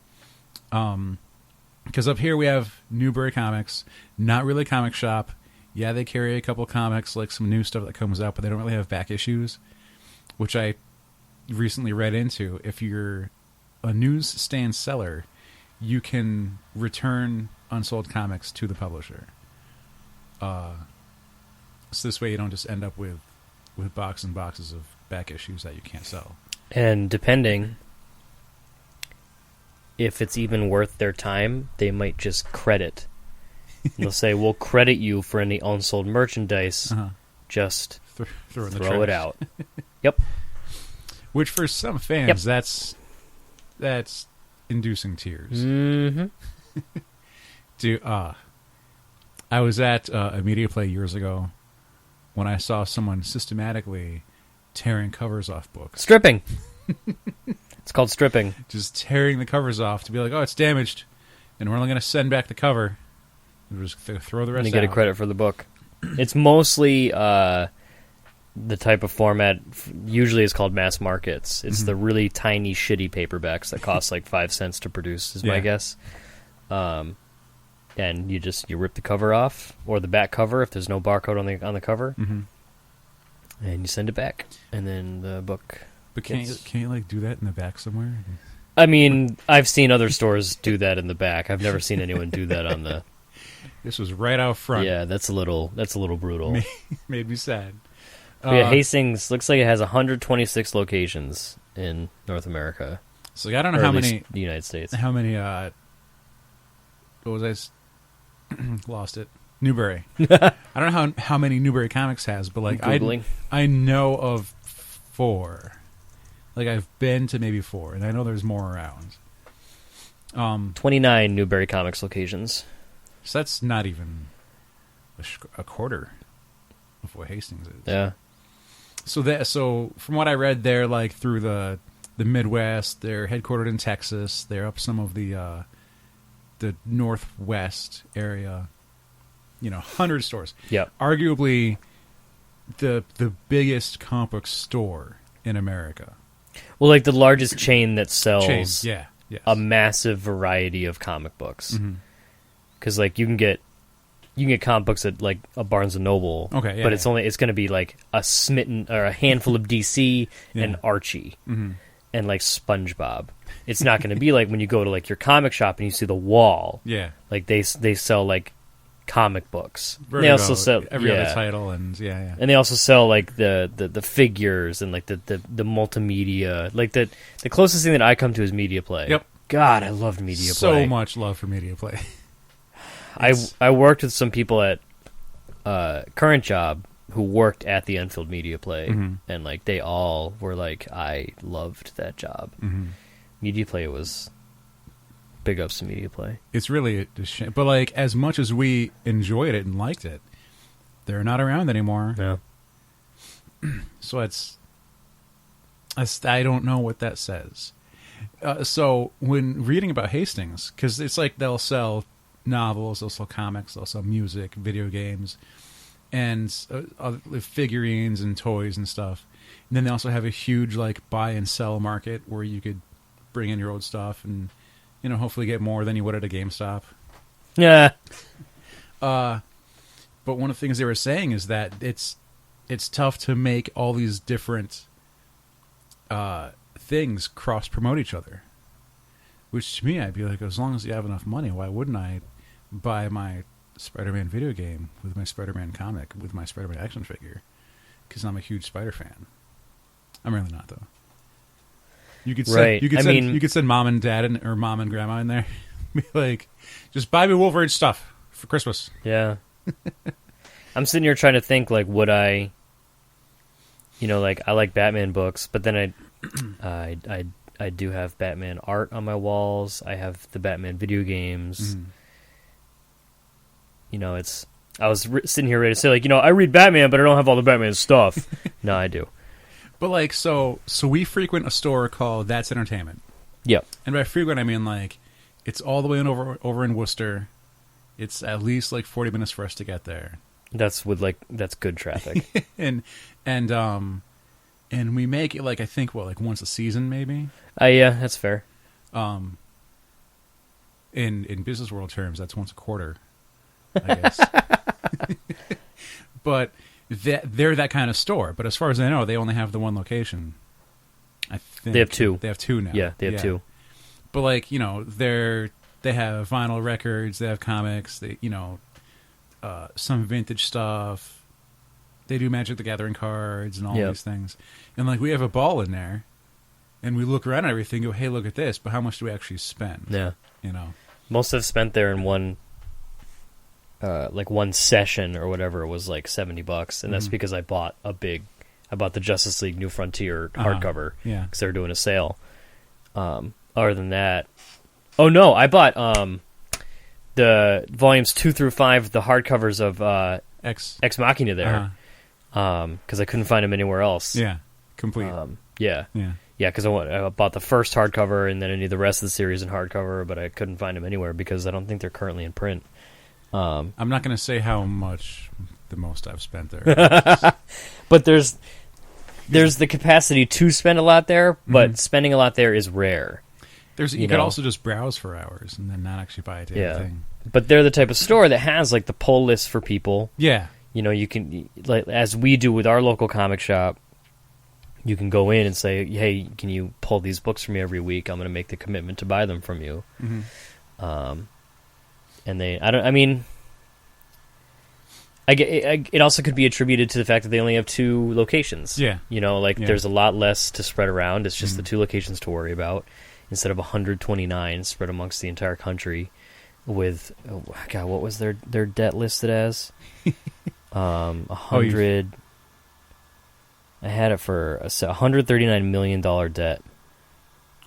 Because up here we have Newbury Comics, not really a comic shop. Yeah, they carry a couple comics, like some new stuff that comes out, but they don't really have back issues, which I recently read into. If you're a newsstand seller, you can return unsold comics to the publisher. So this way you don't just end up with boxes and boxes of back issues that you can't sell. And depending if it's even worth their time, they might just credit. They'll say, we'll credit you for any unsold merchandise. Just throw it out. Yep. Which for some fans, that's inducing tears. Mm-hmm. Dude, I was at a media play years ago when I saw someone systematically tearing covers off books. Stripping. It's called stripping. Just tearing the covers off to be like, oh, it's damaged, and we're only going to send back the cover. And we'll just throw the rest out. And you get a credit for the book. It's mostly the type of format, usually is called mass markets. It's the really tiny, shitty paperbacks that cost like 5 cents to produce, is my guess. And you rip the cover off, or the back cover if there's no barcode on the cover, and you send it back, and then the book. But can't you like do that in the back somewhere? I mean, I've seen other stores do that in the back. I've never seen anyone do that on the. This was right out front. Yeah, that's a little Made me sad. Yeah, Hastings looks like it has 126 locations in North America. So I don't know Or how at least many the United States. How many? What was I? Lost it. Newbury. I don't know how many Newbury Comics has, but like Googling. I know of 4. Like I've been to maybe 4, and I know there's more around. 29 Newbury Comics locations. So that's not even a quarter of what Hastings is. Yeah. So from what I read, they're like through the Midwest. They're headquartered in Texas. They're up some of the Northwest area. 100 stores. Yep. Arguably the biggest comic book store in America. Well, like the largest chain that sells Yeah. Yes. a massive variety of comic books. Because like you can get comic books at like a Barnes and Noble. Okay, yeah, but it's going to be like a handful of DC and Archie and like SpongeBob. It's not going to be like when you go to like your comic shop and you see the wall. Yeah. Like they sell like comic books. Vertigo, They also sell every other title, and yeah. And they also sell like the figures and like the multimedia. Like the closest thing that I come to is Media Play. Yep. God, I loved Media So Play. much love for Media Play. I worked with some people at current job who worked at the Enfield Media Play, and like they all were like, I loved that job. Media Play was big ups to Media Play. It's really a shame. But like as much as we enjoyed it and liked it, they're not around anymore. Yeah. So I don't know what that says. So when reading about Hastings, because it's like they'll sell novels, they'll sell comics, they'll sell music, video games, and figurines and toys and stuff. And then they also have a huge like buy and sell market where you could bring in your old stuff and hopefully get more than you would at a GameStop. Yeah. But one of the things they were saying is that it's tough to make all these different things cross promote each other. Which to me, I'd be like, as long as you have enough money, why wouldn't I buy my Spider-Man video game with my Spider-Man comic with my Spider-Man action figure? Because I'm a huge Spider fan. I'm really not though. You could send, you could send mom and dad or mom and grandma in there, be like, just buy me Wolverine stuff for Christmas. Yeah. I'm sitting here trying to think like, would I? Like I like Batman books, but then I do have Batman art on my walls. I have the Batman video games. I was sitting here ready to say like, I read Batman, but I don't have all the Batman stuff. No, I do. But like, so we frequent a store called That's Entertainment. Yep. And by frequent, I mean like, it's all the way over in Worcester. It's at least like 40 minutes for us to get there. That's good traffic. and we make it like, I think like once a season maybe. Yeah, that's fair. In business world terms, that's once a quarter, I guess. But they're that kind of store. But as far as I know, they only have the one location. I think they have 2. They have 2 now. Yeah, they have 2. But like, they have vinyl records, they have comics, they some vintage stuff. They do Magic the Gathering cards and all these things. And like we have a ball in there and we look around at everything and go, hey, look at this, but how much do we actually spend? Yeah. Most I've spent there in one session or whatever was like $70, and that's because I bought the Justice League New Frontier hardcover because they were doing a sale. Other than that, oh no, I bought the volumes 2 through 5, the hardcovers of Ex Machina there, because I couldn't find them anywhere else. Yeah, complete. Because I bought the first hardcover and then I need the rest of the series in hardcover, but I couldn't find them anywhere because I don't think they're currently in print. I'm not going to say how much the most I've spent there. But there's the capacity to spend a lot there, but spending a lot there is rare. You could also just browse for hours and then not actually buy a damn thing. But they're the type of store that has like the pull list for people. Yeah. You can, like as we do with our local comic shop, you can go in and say, hey, can you pull these books for me every week? I'm going to make the commitment to buy them from you. It also could be attributed to the fact that they only have 2 locations. Yeah. There's a lot less to spread around. It's just the 2 locations to worry about instead of 129 spread amongst the entire country with, what was their debt listed as? 100. I had it for a $139 million debt.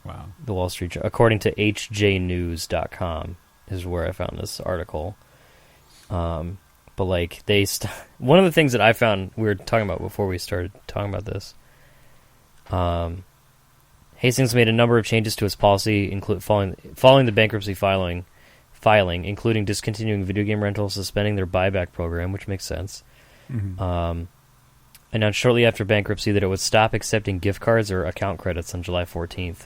Wow. The Wall Street Journal, according to hjnews.com, is where I found this article. But one of the things that I found we were talking about before we started talking about this, Hastings made a number of changes to its policy, following the bankruptcy filing, including discontinuing video game rentals, suspending their buyback program, which makes sense. Mm-hmm. Announced shortly after bankruptcy that it would stop accepting gift cards or account credits on July 14th.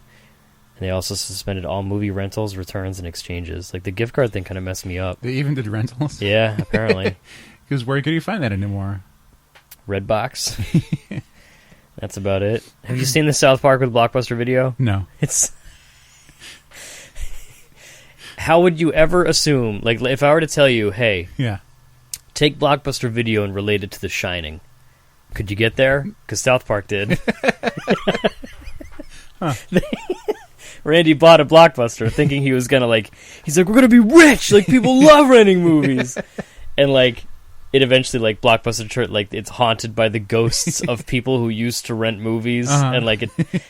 And they also suspended all movie rentals, returns, and exchanges. Like, the gift card thing kind of messed me up. They even did rentals? Yeah, apparently. Because where could you find that anymore? Redbox. That's about it. Have you seen the South Park with Blockbuster Video? No. It's... How would you ever assume, like, if I were to tell you, hey, yeah, take Blockbuster Video and relate it to The Shining, could you get there? Because South Park did. Huh. Randy bought a Blockbuster thinking he was gonna he's like, we're gonna be rich, like people love renting movies, and it eventually Blockbuster it's haunted by the ghosts of people who used to rent movies, and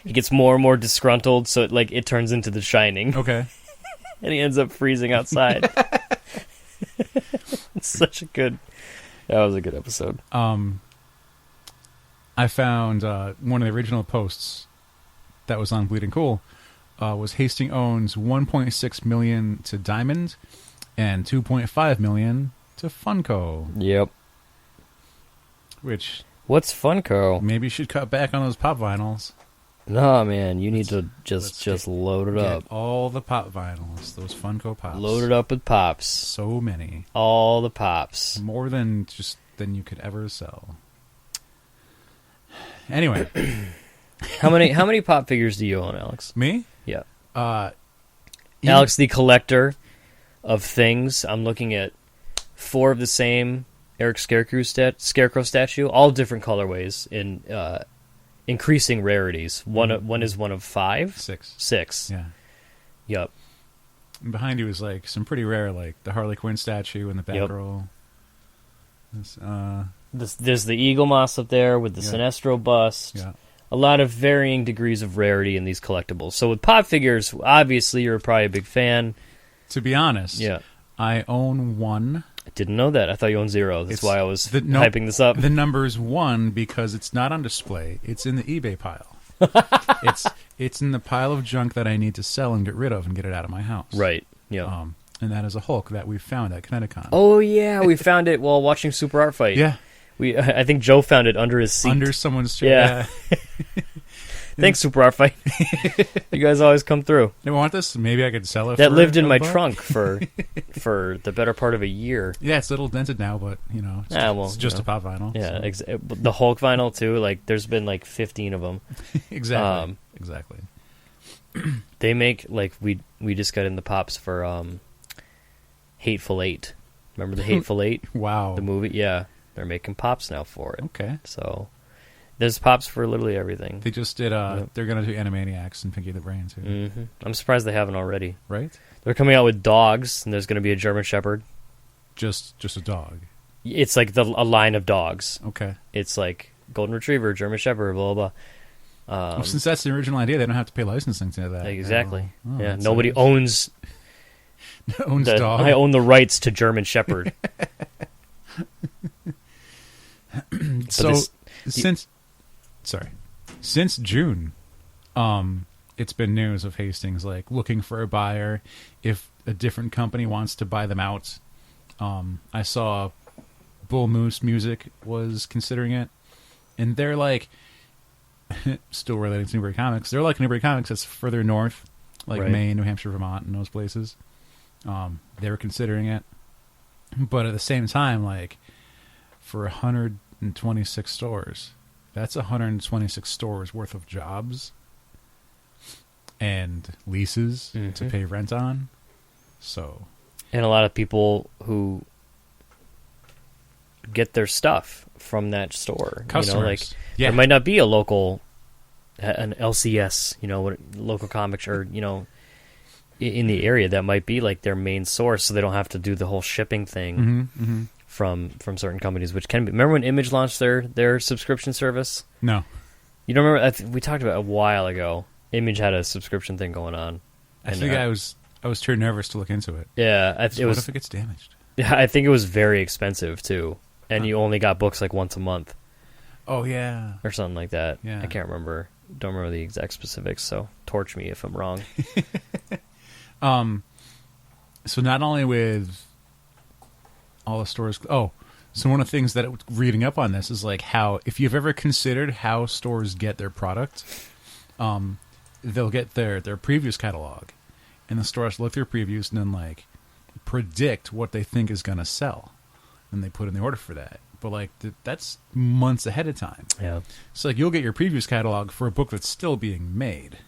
he gets more and more disgruntled, so it turns into The Shining. Okay. And he ends up freezing outside. That was a good episode. I found one of the original posts that was on Bleeding Cool was Hastings owns $1.6 million to Diamond and $2.5 million to Funko. Yep. What's Funko? Maybe you should cut back on those pop vinyls. No, man, you need to just load it up. All the pop vinyls, those Funko Pops. Load it up with pops. So many. All the pops. More than you could ever sell. Anyway. How many pop figures do you own, Alex? Me? Yeah. Alex, the collector of things. I'm looking at 4 of the same Eric Scarecrow statue, all different colorways in increasing rarities. One is one of 5? 6. Yeah. Yep. And behind you is some pretty rare, the Harley Quinn statue and the Batgirl. There's the Eagle Moss up there with the Sinestro bust. Yeah. A lot of varying degrees of rarity in these collectibles. So with pop figures, obviously you're probably a big fan. To be honest, yeah, I own 1. I didn't know that. I thought you owned 0. That's why I was hyping this up. The number's 1 because it's not on display. It's in the eBay pile. It's in the pile of junk that I need to sell and get rid of and get it out of my house. Right. Yeah. And that is a Hulk that we found at Kineticon. Oh yeah, we found it while watching Super Art Fight. Yeah. I think Joe found it under his seat. Under someone's chair. Yeah. Thanks, Super Art Fight. You guys always come through. You want this? Maybe I could sell it. That lived in my trunk for the better part of a year. Yeah, it's a little dented now, but it's just a pop vinyl. Yeah, so. The Hulk vinyl too. There's been 15 of them. Exactly. Exactly. They make we just got in the pops for Hateful Eight. Remember the Hateful Eight? Wow. The movie. Yeah, they're making pops now for it. Okay. So. There's pops for literally everything. They just did. They're going to do Animaniacs and Pinky the Brain too. Mm-hmm. I'm surprised they haven't already. Right? They're coming out with dogs, and there's going to be a German Shepherd. Just a dog. It's a line of dogs. Okay. It's Golden Retriever, German Shepherd, blah blah blah. Well, since that's the original idea, they don't have to pay licensing to that. Exactly. Oh, yeah. Nobody owns dog. I own the rights to German Shepherd. Since June, it's been news of Hastings looking for a buyer if a different company wants to buy them out. I saw Bull Moose Music was considering it, and they're still relating to Newbury Comics. They're Newbury Comics that's further north, right. Maine, New Hampshire, Vermont, and those places. They were considering it, but at the same time, for 126 stores. That's 126 stores worth of jobs and leases to pay rent on. So, and a lot of people who get their stuff from that store. Customers. There might not be a local, an LCS, local comics, or in the area that might be like their main source, so they don't have to do the whole shipping thing from certain companies, which can be. Remember when Image launched their subscription service? No, you don't remember? We talked about it a while ago. Image had a subscription thing going on. I think I was too nervous to look into it. Yeah, what if it gets damaged? Yeah, I think it was very expensive too, and you only got books like once a month. Oh yeah, or something like that. Yeah. I can't remember. Don't remember the exact specifics. So torch me if I'm wrong. So not only with all the stores. Oh, so one of the things that reading up on this is like how, if you've ever considered how stores get their product, they'll get their previews catalog, and the stores look through previews and then like predict what they think is going to sell, and they put in the order for that. But like that's months ahead of time. Yeah. So like you'll get your previews catalog for a book that's still being made.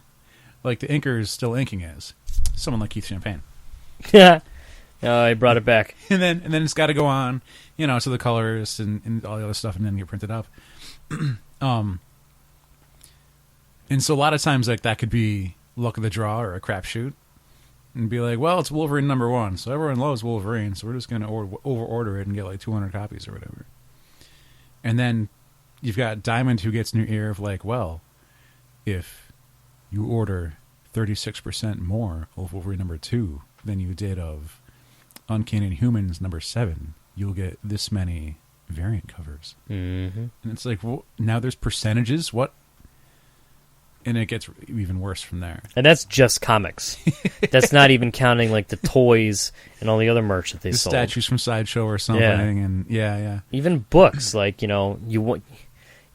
Like the inker is still inking as someone like Keith Champagne. Yeah. I brought it back. and then it's got to go on, to the colorist and all the other stuff, and then get printed up. And so a lot of times like that could be luck of the draw or a crapshoot, and be like, well, it's Wolverine #1, so everyone loves Wolverine, so we're just going to over order it and get like 200 copies or whatever. And then you've got Diamond, who gets in your ear of like, well, if you order 36% more of Wolverine #2 than you did of Uncanny Humans #7, you'll get this many variant covers. Mm-hmm. And it's like, well, now there's percentages. What? And it gets even worse from there. And that's just comics. That's not even counting like the toys and all the other merch that they sold. Statues from Sideshow or something. Yeah. And yeah. Even books, like you want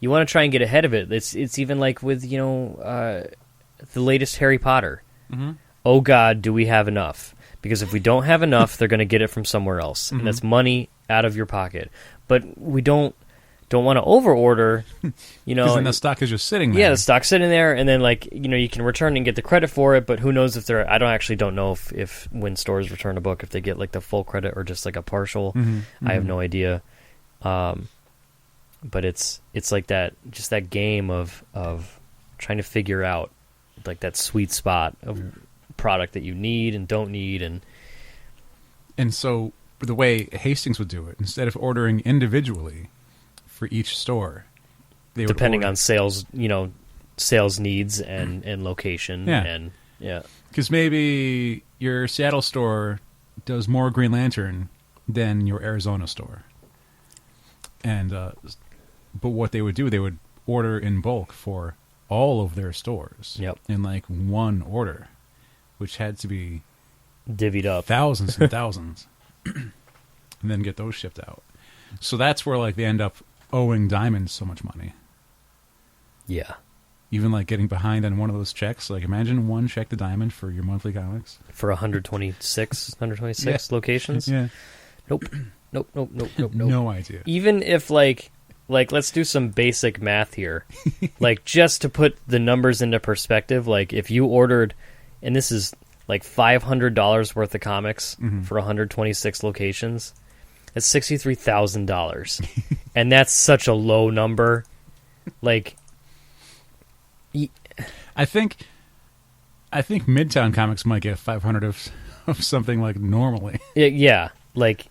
to try and get ahead of it. It's even like with the latest Harry Potter. Mm-hmm. Oh God, do we have enough? Because if we don't have enough, they're going to get it from somewhere else, and that's money out of your pocket. But we don't want to overorder, Because then the stock is just sitting there. Yeah, the stock's sitting there, and then you can return and get the credit for it. But who knows if they're? I don't know if when stores return a book, if they get like the full credit or just like a partial. Mm-hmm. I have no idea. But it's like that, just that game of trying to figure out like that sweet spot of product that you need and don't need, and so the way Hastings would do it, instead of ordering individually for each store, they would depending order on sales needs and location. Yeah. And yeah, because maybe your Seattle store does more Green Lantern than your Arizona store, and but what they would do, they would order in bulk for all of their stores. Yep. In like one order, which had to be divvied up thousands and thousands, and then get those shipped out. So that's where like they end up owing Diamond so much money. Yeah. Even like getting behind on one of those checks. Like imagine one check to Diamond for your monthly comics For 126 locations. Yeah. Nope. No idea. Even if like let's do some basic math here. Like just to put the numbers into perspective, like if you ordered, and this is like $500 worth of comics for 126 locations, it's $63,000. And that's such a low number. Like I think Midtown Comics might get 500 of something like normally. Yeah, like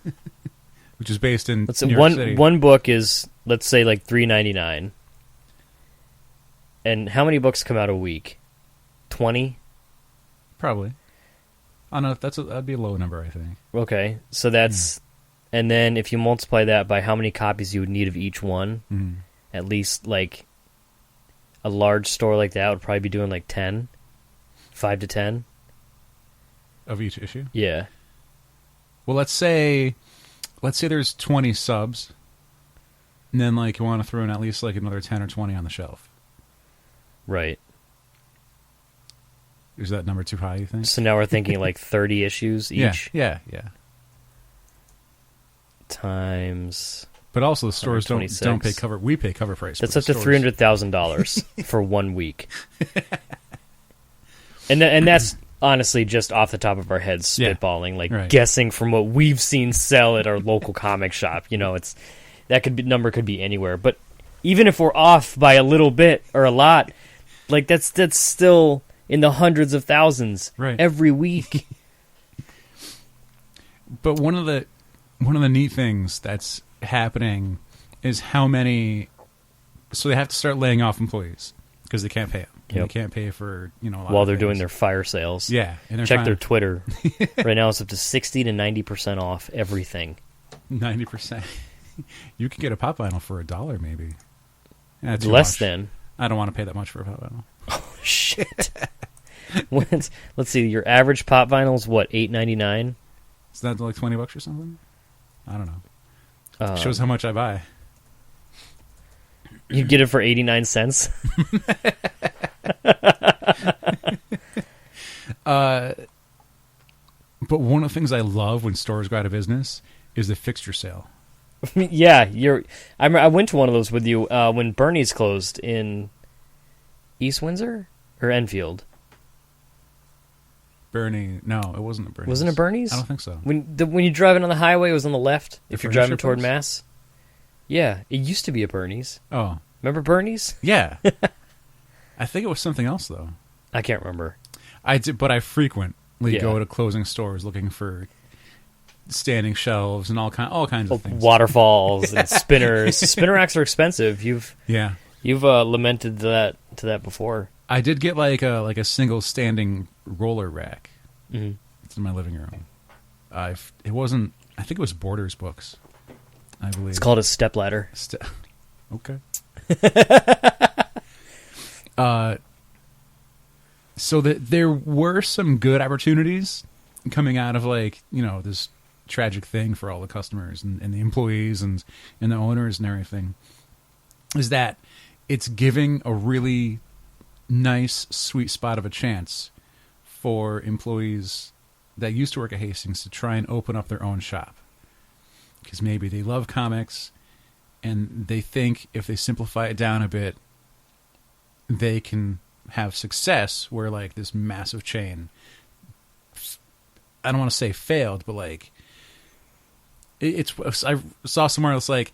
which is based in let's New say York City. one book is, let's say, like $3.99. And how many books come out a week? 20? Probably. I don't know. That'd be a low number, I think. Okay, so that's... And then if you multiply that by how many copies you would need of each one, at least, like, a large store like that would probably be doing, like, 10. 5 to 10. Of each issue? Yeah. Well, let's say there's 20 subs, and then, like, you want to throw in at least, like, another 10 or 20 on the shelf. Right. Is that number too high, you think? So now we're thinking, like, 30 issues each? Yeah. Times... But also the stores don't pay cover. We pay cover price. That's up to $300,000 for 1 week. And that's honestly just off the top of our heads spitballing, guessing from what we've seen sell at our local comic shop. It's that number could be anywhere. But even if we're off by a little bit or a lot, like that's still in the hundreds of thousands every week. But one of the neat things that's happening is how many. So they have to start laying off employees because they can't pay them. They can't pay for a lot while of they're doing things. their fire sales. Yeah, and they're check their Twitter. Right now, it's up to 60 to 90% off everything. 90%. You could get a pop vinyl for $1, maybe. That's less than. I don't want to pay that much for a pop vinyl. Oh shit! Let's see. Your average pop vinyl is what, $8.99? Is that like $20 or something? I don't know. Shows how much I buy. You'd get it for 89 cents. But one of the things I love when stores go out of business is the fixture sale. Yeah, I went to one of those with you when Bernie's closed in East Windsor or Enfield. Bernie, no, it wasn't a Bernie's. Wasn't it Bernie's? I don't think so. When you're driving on the highway, it was on the left. If you're driving toward place? Mass. Yeah, it used to be a Bernie's. Oh, remember Bernie's? Yeah. I think it was something else though. I can't remember. I did, but I frequently go to closing stores looking for standing shelves and all kinds of things. Waterfalls and spinners. Spinner racks are expensive. You've lamented to that before. I did get like a single standing roller rack. Mm-hmm. It's in my living room. It wasn't. I think it was Borders books. I believe it's called a stepladder. Okay. So that there were some good opportunities coming out of this tragic thing for all the customers and the employees and the owners and everything, is that it's giving a really nice sweet spot of a chance for employees that used to work at Hastings to try and open up their own shop, because maybe they love comics and they think if they simplify it down a bit they can have success, where like this massive chain, I don't want to say failed, but like it's I saw somewhere it's like,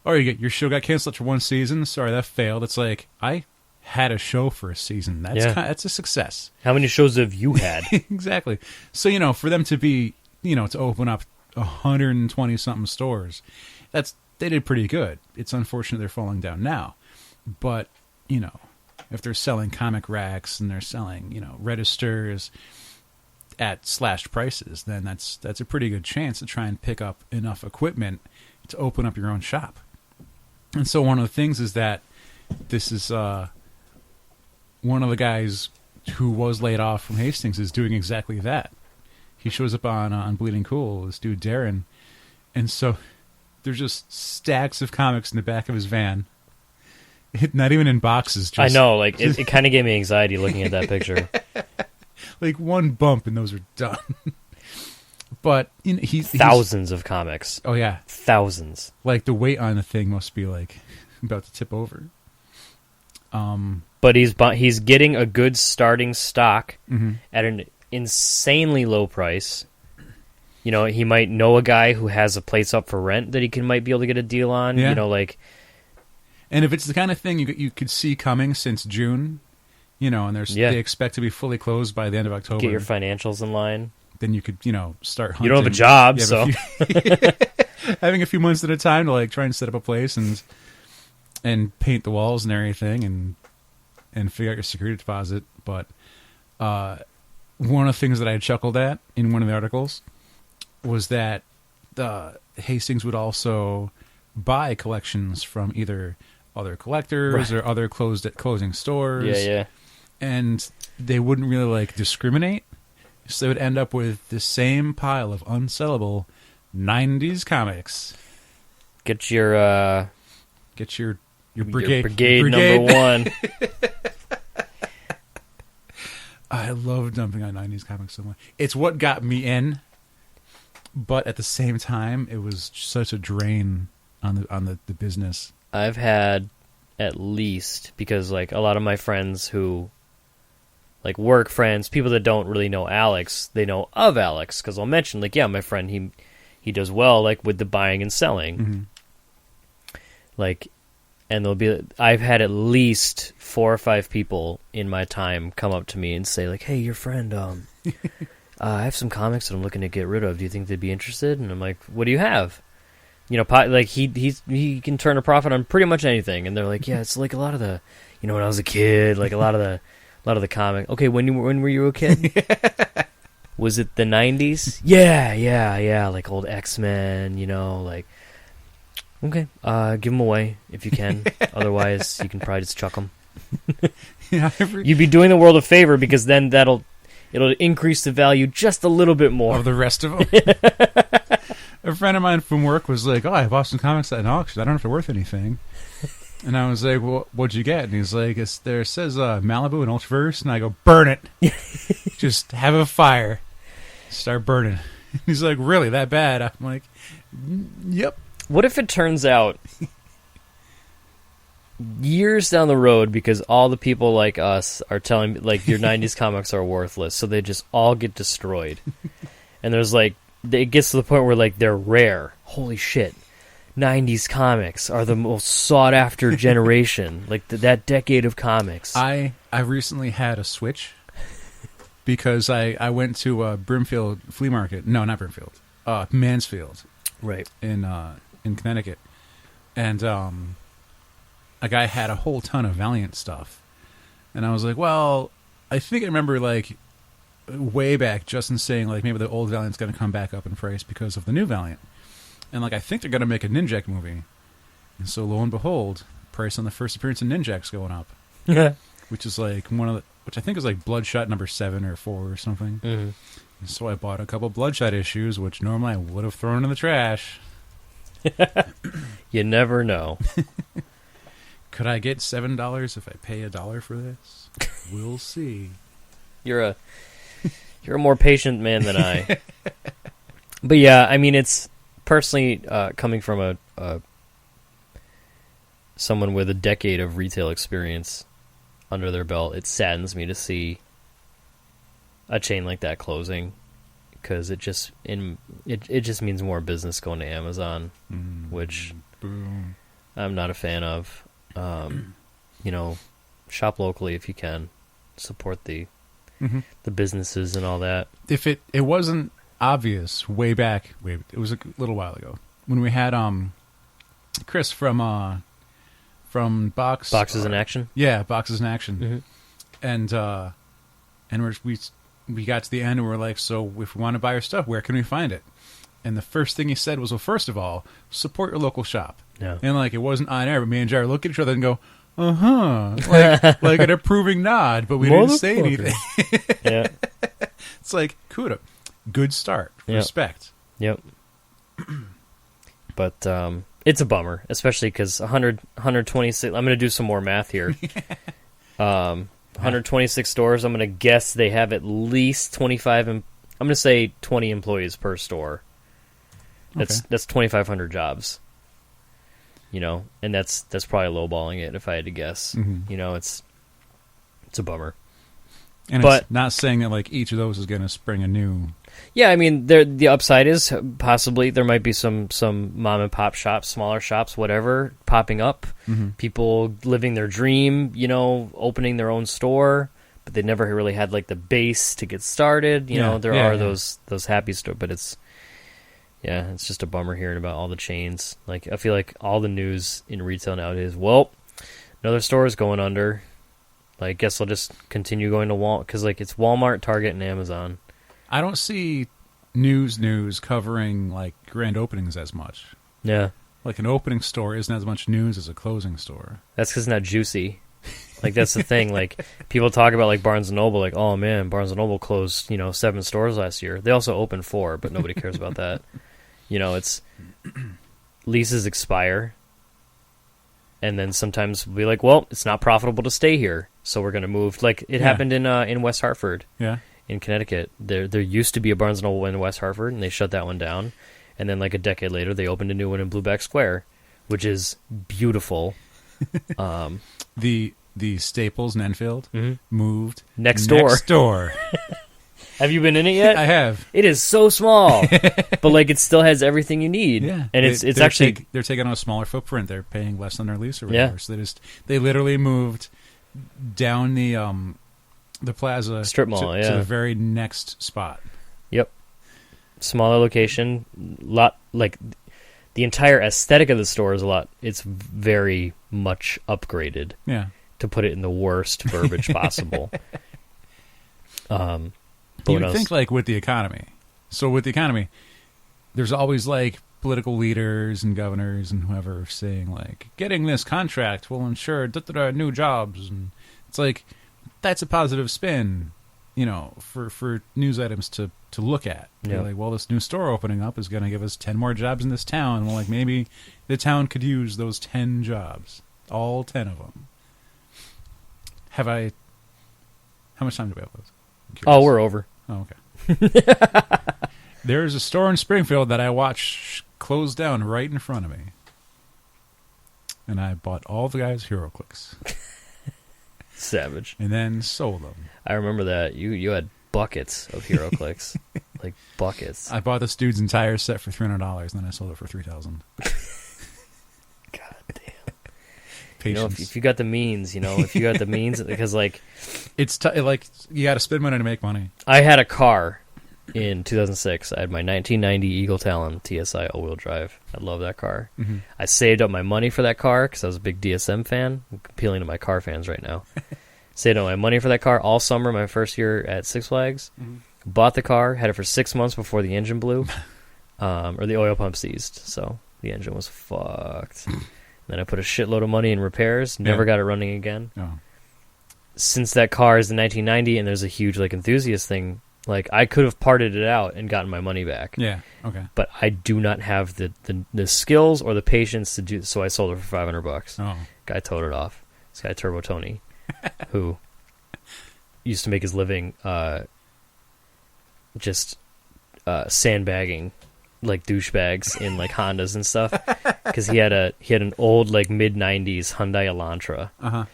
oh, your show got canceled for one season, sorry, that failed. It's like, I had a show for a season. That's a success. How many shows have you had? Exactly. So, for them to be, to open up 120 something stores, they did pretty good. It's unfortunate they're falling down now. But, if they're selling comic racks and they're selling, registers at slashed prices, then that's a pretty good chance to try and pick up enough equipment to open up your own shop. And so one of the things is that this is one of the guys who was laid off from Hastings is doing exactly that. He shows up on Bleeding Cool, this dude Darren, and so there's just stacks of comics in the back of his van. Not even in boxes. Just, I know, like it kind of gave me anxiety looking at that picture. Like one bump and those are done. But he's thousands of comics. Oh yeah, thousands. Like the weight on the thing must be like about to tip over. But he's getting a good starting stock at an insanely low price. He might know a guy who has a place up for rent that he might be able to get a deal on. Yeah. And if it's the kind of thing you could see coming since June, and they expect to be fully closed by the end of October. Get your financials in line. Then you could, start hunting. You don't have a job, so having a few months at a time to try and set up a place and paint the walls and everything and figure out your security deposit. But one of the things that I had chuckled at in one of the articles was that Hastings would also buy collections from either other collectors or other closing stores. Yeah. And they wouldn't really discriminate. So they would end up with the same pile of unsellable 90s comics. Get your brigade number one. I love dumping on 90s comics so much. It's what got me in, but at the same time, it was such a drain on the business. I've had at least, because a lot of my friends who work friends, people that don't really know Alex, they know of Alex because I'll mention my friend he does well with the buying and selling. Like, and I've had at least 4 or 5 people in my time come up to me and say like, "Hey, your friend, I have some comics that I'm looking to get rid of. Do you think they'd be interested?" And I'm like, "What do you have?" You know, like he can turn a profit on pretty much anything. And they're like, "Yeah, it's like a lot of the, you know, when I was a kid, like a lot of the comic." Okay, when were you a kid? Was it the 90s? Yeah, like old X-Men, you know, like. Okay, give them away if you can. Otherwise, you can probably just chuck them. Yeah, You'd be doing the world a favor because then it'll increase the value just a little bit more. Of the rest of them. A friend of mine from work was like, "Oh, I bought some comics at an auction. I don't know if they're worth anything." And I was like, "Well, what'd you get?" And he's like, it says Malibu and Ultraverse. And I go, "Burn it. Just have a fire. Start burning." He's like, "Really, that bad?" I'm like, "Yep." What if it turns out years down the road, because all the people like us are telling like your 90s comics are worthless, so they just all get destroyed. And there's like, it gets to the point where like they're rare. Holy shit. 90s comics are the most sought after generation. Like that decade of comics. I recently had a switch because I went to Brimfield Flea Market. No, not Brimfield. Mansfield. Right. In Connecticut, and a guy had a whole ton of Valiant stuff, and I was like, well, I think I remember like way back Justin saying like maybe the old Valiant's going to come back up in price because of the new Valiant, and like I think they're going to make a Ninjak movie, and so lo and behold, price on the first appearance of Ninjak's going up, which is like which I think is like Bloodshot number 7 or 4 or something. Mm-hmm. And so I bought a couple Bloodshot issues, which normally I would have thrown in the trash. You never know. Could I get $7 if I pay $1 for this? We'll see. You're a more patient man than I. But yeah, I mean, it's personally coming from someone with a decade of retail experience under their belt. It saddens me to see a chain like that closing, because it just means more business going to Amazon, which boom. I'm not a fan of. You know, shop locally if you can. Support the businesses and all that. If it wasn't obvious way back, it was a little while ago when we had Chris from Boxes in Action. Yeah, Boxes in Action, and we got to the end and we're like, so if we want to buy our stuff, where can we find it? And the first thing he said was, well, first of all, support your local shop. Yeah. And like, it wasn't on air, but me and Jared look at each other and go, like an approving nod, but we didn't say anything. Yeah. It's like, kudos. Good start. Yep. Respect. Yep. But it's a bummer, especially because 126, I'm going to do some more math here. 126 stores, I'm going to guess they have at least 25, I'm going to say 20 employees per store. That's 2,500 jobs. You know, and that's probably lowballing it if I had to guess. Mm-hmm. You know, it's a bummer. And but it's not saying that like each of those is going to spring a new. Yeah, I mean, the upside is possibly there might be some mom and pop shops, smaller shops, whatever, popping up. Mm-hmm. People living their dream, you know, opening their own store, but they never really had like the base to get started. You know, there are those happy stores, but it's just a bummer hearing about all the chains. Like, I feel like all the news in retail nowadays, well, another store is going under. Like, guess I'll just continue going to Walmart, because like it's Walmart, Target, and Amazon. I don't see news covering like grand openings as much. Yeah. Like an opening store isn't as much news as a closing store. That's because it's not juicy. Like, that's the thing. Like, people talk about like Barnes & Noble, like, oh man, Barnes & Noble closed, 7 stores last year. They also opened 4, but nobody cares about that. You know, it's leases expire, and then sometimes we'll be like, well, it's not profitable to stay here, so we're going to move. Like, it happened in West Hartford. Yeah. In Connecticut, there used to be a Barnes & Noble in West Hartford, and they shut that one down. And then, like a decade later, they opened a new one in Blueback Square, which is beautiful. The Staples in Enfield moved next door. Have you been in it yet? I have. It is so small, but like it still has everything you need. Yeah, and it's actually they're taking on a smaller footprint. They're paying less on their lease or Yeah. whatever. So they literally moved down the plaza Strip mall, to yeah. the very next spot. Yep. Smaller location, lot like the entire aesthetic of the store is a lot. It's very much upgraded. Yeah. To put it in the worst verbiage possible. You would think like with the economy. So with the economy, there's always like political leaders and governors and whoever saying like, getting this contract will ensure new jobs, and it's like that's a positive spin, for news items to look at. Yeah. Like, well, this new store opening up is going to give us 10 more jobs in this town. And well, like maybe the town could use those 10 jobs, all 10 of them. How much time do we have left? Oh, we're over. Oh, okay. There's a store in Springfield that I watched close down right in front of me. And I bought all the guys' HeroClix. Savage. And then sold them. I remember that. You had buckets of HeroClix. Like buckets. I bought this dude's entire set for $300, and then I sold it for $3,000. God damn. Patience. If you got the means, because like It's like you got to spend money to make money. I had a car in 2006. I had my 1990 Eagle Talon TSI all-wheel drive. I love that car. Mm-hmm. I saved up my money for that car because I was a big DSM fan. I'm appealing to my car fans right now. Saved up my money for that car all summer, my first year at Six Flags. Mm-hmm. Bought the car, had it for 6 months before the engine blew, or the oil pump seized. So the engine was fucked. Then I put a shitload of money in repairs. Never got it running again. Oh. Since that car is in 1990 and there's a huge like enthusiast thing, like I could have parted it out and gotten my money back. Yeah. Okay. But I do not have the skills or the patience to do. So I sold it for $500. Oh. Guy towed it off. This guy Turbo Tony, who used to make his living just sandbagging like douchebags in like Hondas and stuff, because he had an old like mid 90s Hyundai Elantra. Uh-huh.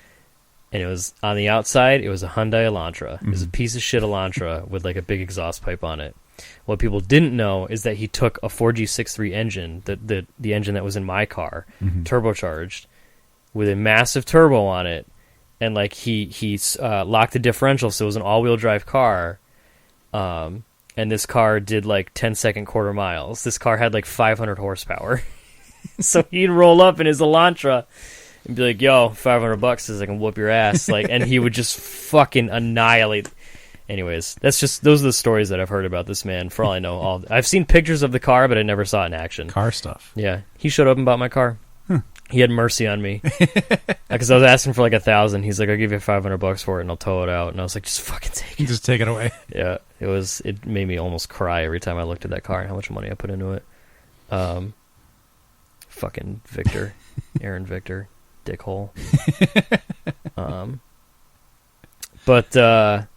And it was on the outside, it was a Hyundai Elantra. It was a piece of shit Elantra with like a big exhaust pipe on it. What people didn't know is that he took a 4G63 engine, the engine that was in my car, turbocharged, with a massive turbo on it, and like he locked the differential, so it was an all-wheel drive car. And this car did like 10-second quarter miles. This car had like 500 horsepower. So he'd roll up in his Elantra and be like, "Yo, $500 says I can whoop your ass," like, and he would just fucking annihilate. Anyways, those are the stories that I've heard about this man. For all I know, I've seen pictures of the car, but I never saw it in action. Car stuff. Yeah, he showed up and bought my car. He had mercy on me because I was asking for like $1,000. He's like, "I'll give you $500 for it, and I'll tow it out." And I was like, "Just fucking take it. Just take it away." Yeah, it made me almost cry every time I looked at that car and how much money I put into it. Fucking Victor, Aaron Victor, dickhole. But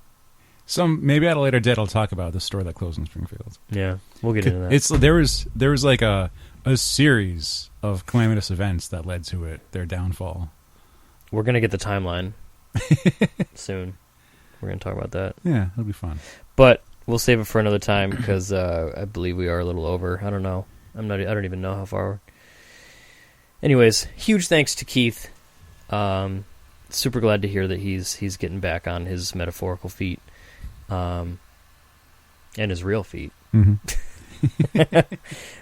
Maybe at a later date I'll talk about the store that closed in Springfield. Yeah, we'll get into that. There was like a series of calamitous events that led to their downfall. We're gonna get the timeline soon. We're gonna talk about that. Yeah, it'll be fun. But we'll save it for another time because I believe we are a little over. I don't know. I don't even know how far. Anyways, huge thanks to Keith. Super glad to hear that he's getting back on his metaphorical feet, and his real feet. Mm-hmm.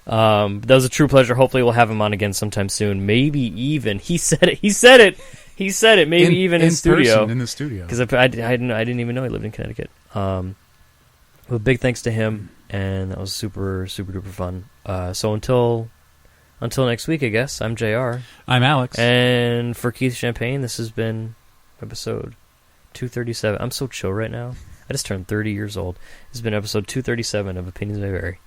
That was a true pleasure. Hopefully we'll have him on again sometime soon. Maybe even he said it. Maybe even in studio, in the studio, because I didn't even know he lived in Connecticut. Well, big thanks to him, and that was super super duper fun. So until next week, I guess. I'm JR. I'm Alex, and for Keith Champagne, this has been episode 237. I'm so chill right now. I just turned 30 years old. This has been episode 237 of Opinions May Vary.